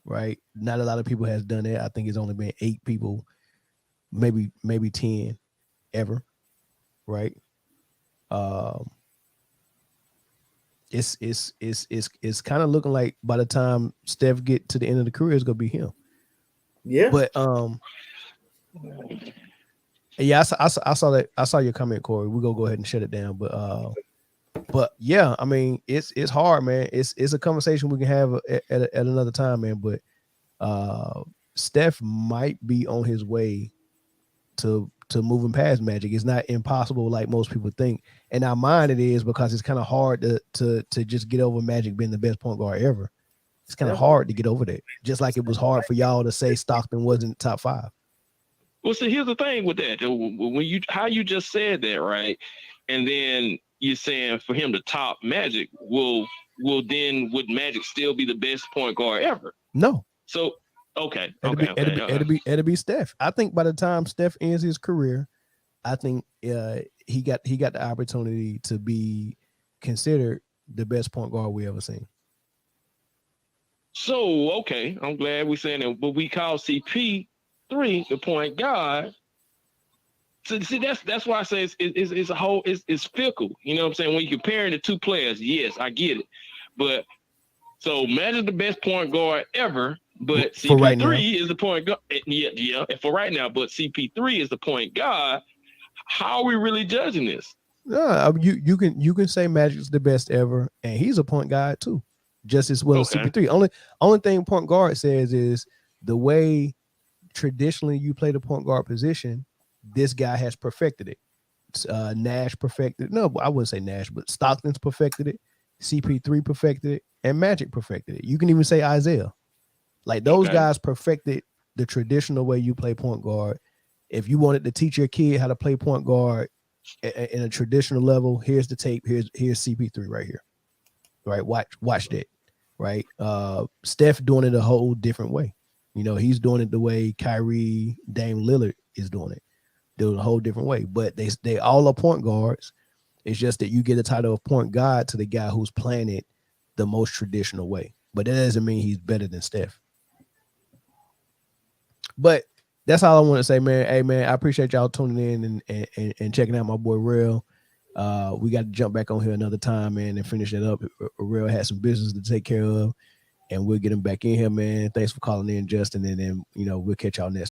Right? Not a lot of people has done that. I think it's only been 8 people, maybe 10 ever. Right? It's kind of looking like by the time Steph get to the end of the career, it's gonna be him. Yeah. But yeah, I saw that. I saw your comment, Corey. We're gonna go ahead and shut it down. But yeah, I mean, it's hard, man. It's a conversation we can have at another time, man. But Steph might be on his way to moving past Magic. It's not impossible like most people think. In our mind, it is, because it's kind of hard to just get over Magic being the best point guard ever. It's kind of hard to get over that. Just like it was hard for y'all to say Stockton wasn't top 5. Well, see, here's the thing with that. When how you just said that, right? And then you're saying for him to top Magic, would Magic still be the best point guard ever? No. So okay. It'll be Steph. I think by the time Steph ends his career, I think he got the opportunity to be considered the best point guard we ever seen. So okay, I'm glad we're saying that. But we call CP3 the point guard. So see, that's why I say it's a whole it's fickle. You know what I'm saying? When you're comparing the two players, yes, I get it. But so Magic's the best point guard ever, but For CP3 right is the point guard. Yeah, for right now, but CP3 is the point guard. How are we really judging this? You can say Magic's the best ever, and he's a point guard too, just as well as CP3. Only thing point guard says is the way traditionally you play the point guard position, this guy has perfected it. Nash perfected. No, I wouldn't say Nash, but Stockton's perfected it. CP3 perfected it, and Magic perfected it. You can even say Isaiah. Like those guys perfected the traditional way you play point guard. If you wanted to teach your kid how to play point guard in a traditional level, here's the tape. Here's CP3 right here. Right, watch that. Right, Steph doing it a whole different way. You know, he's doing it the way Kyrie, Dame Lillard is doing it. Doing it a whole different way. But they all are point guards. It's just that you get the title of point guard to the guy who's playing it the most traditional way. But that doesn't mean he's better than Steph. But that's all I want to say, man. Hey, man, I appreciate y'all tuning in and checking out my boy Real. We got to jump back on here another time, man, and finish it up. Real had some business to take care of, and we'll get him back in here, man. Thanks for calling in, Justin, and then we'll catch y'all next.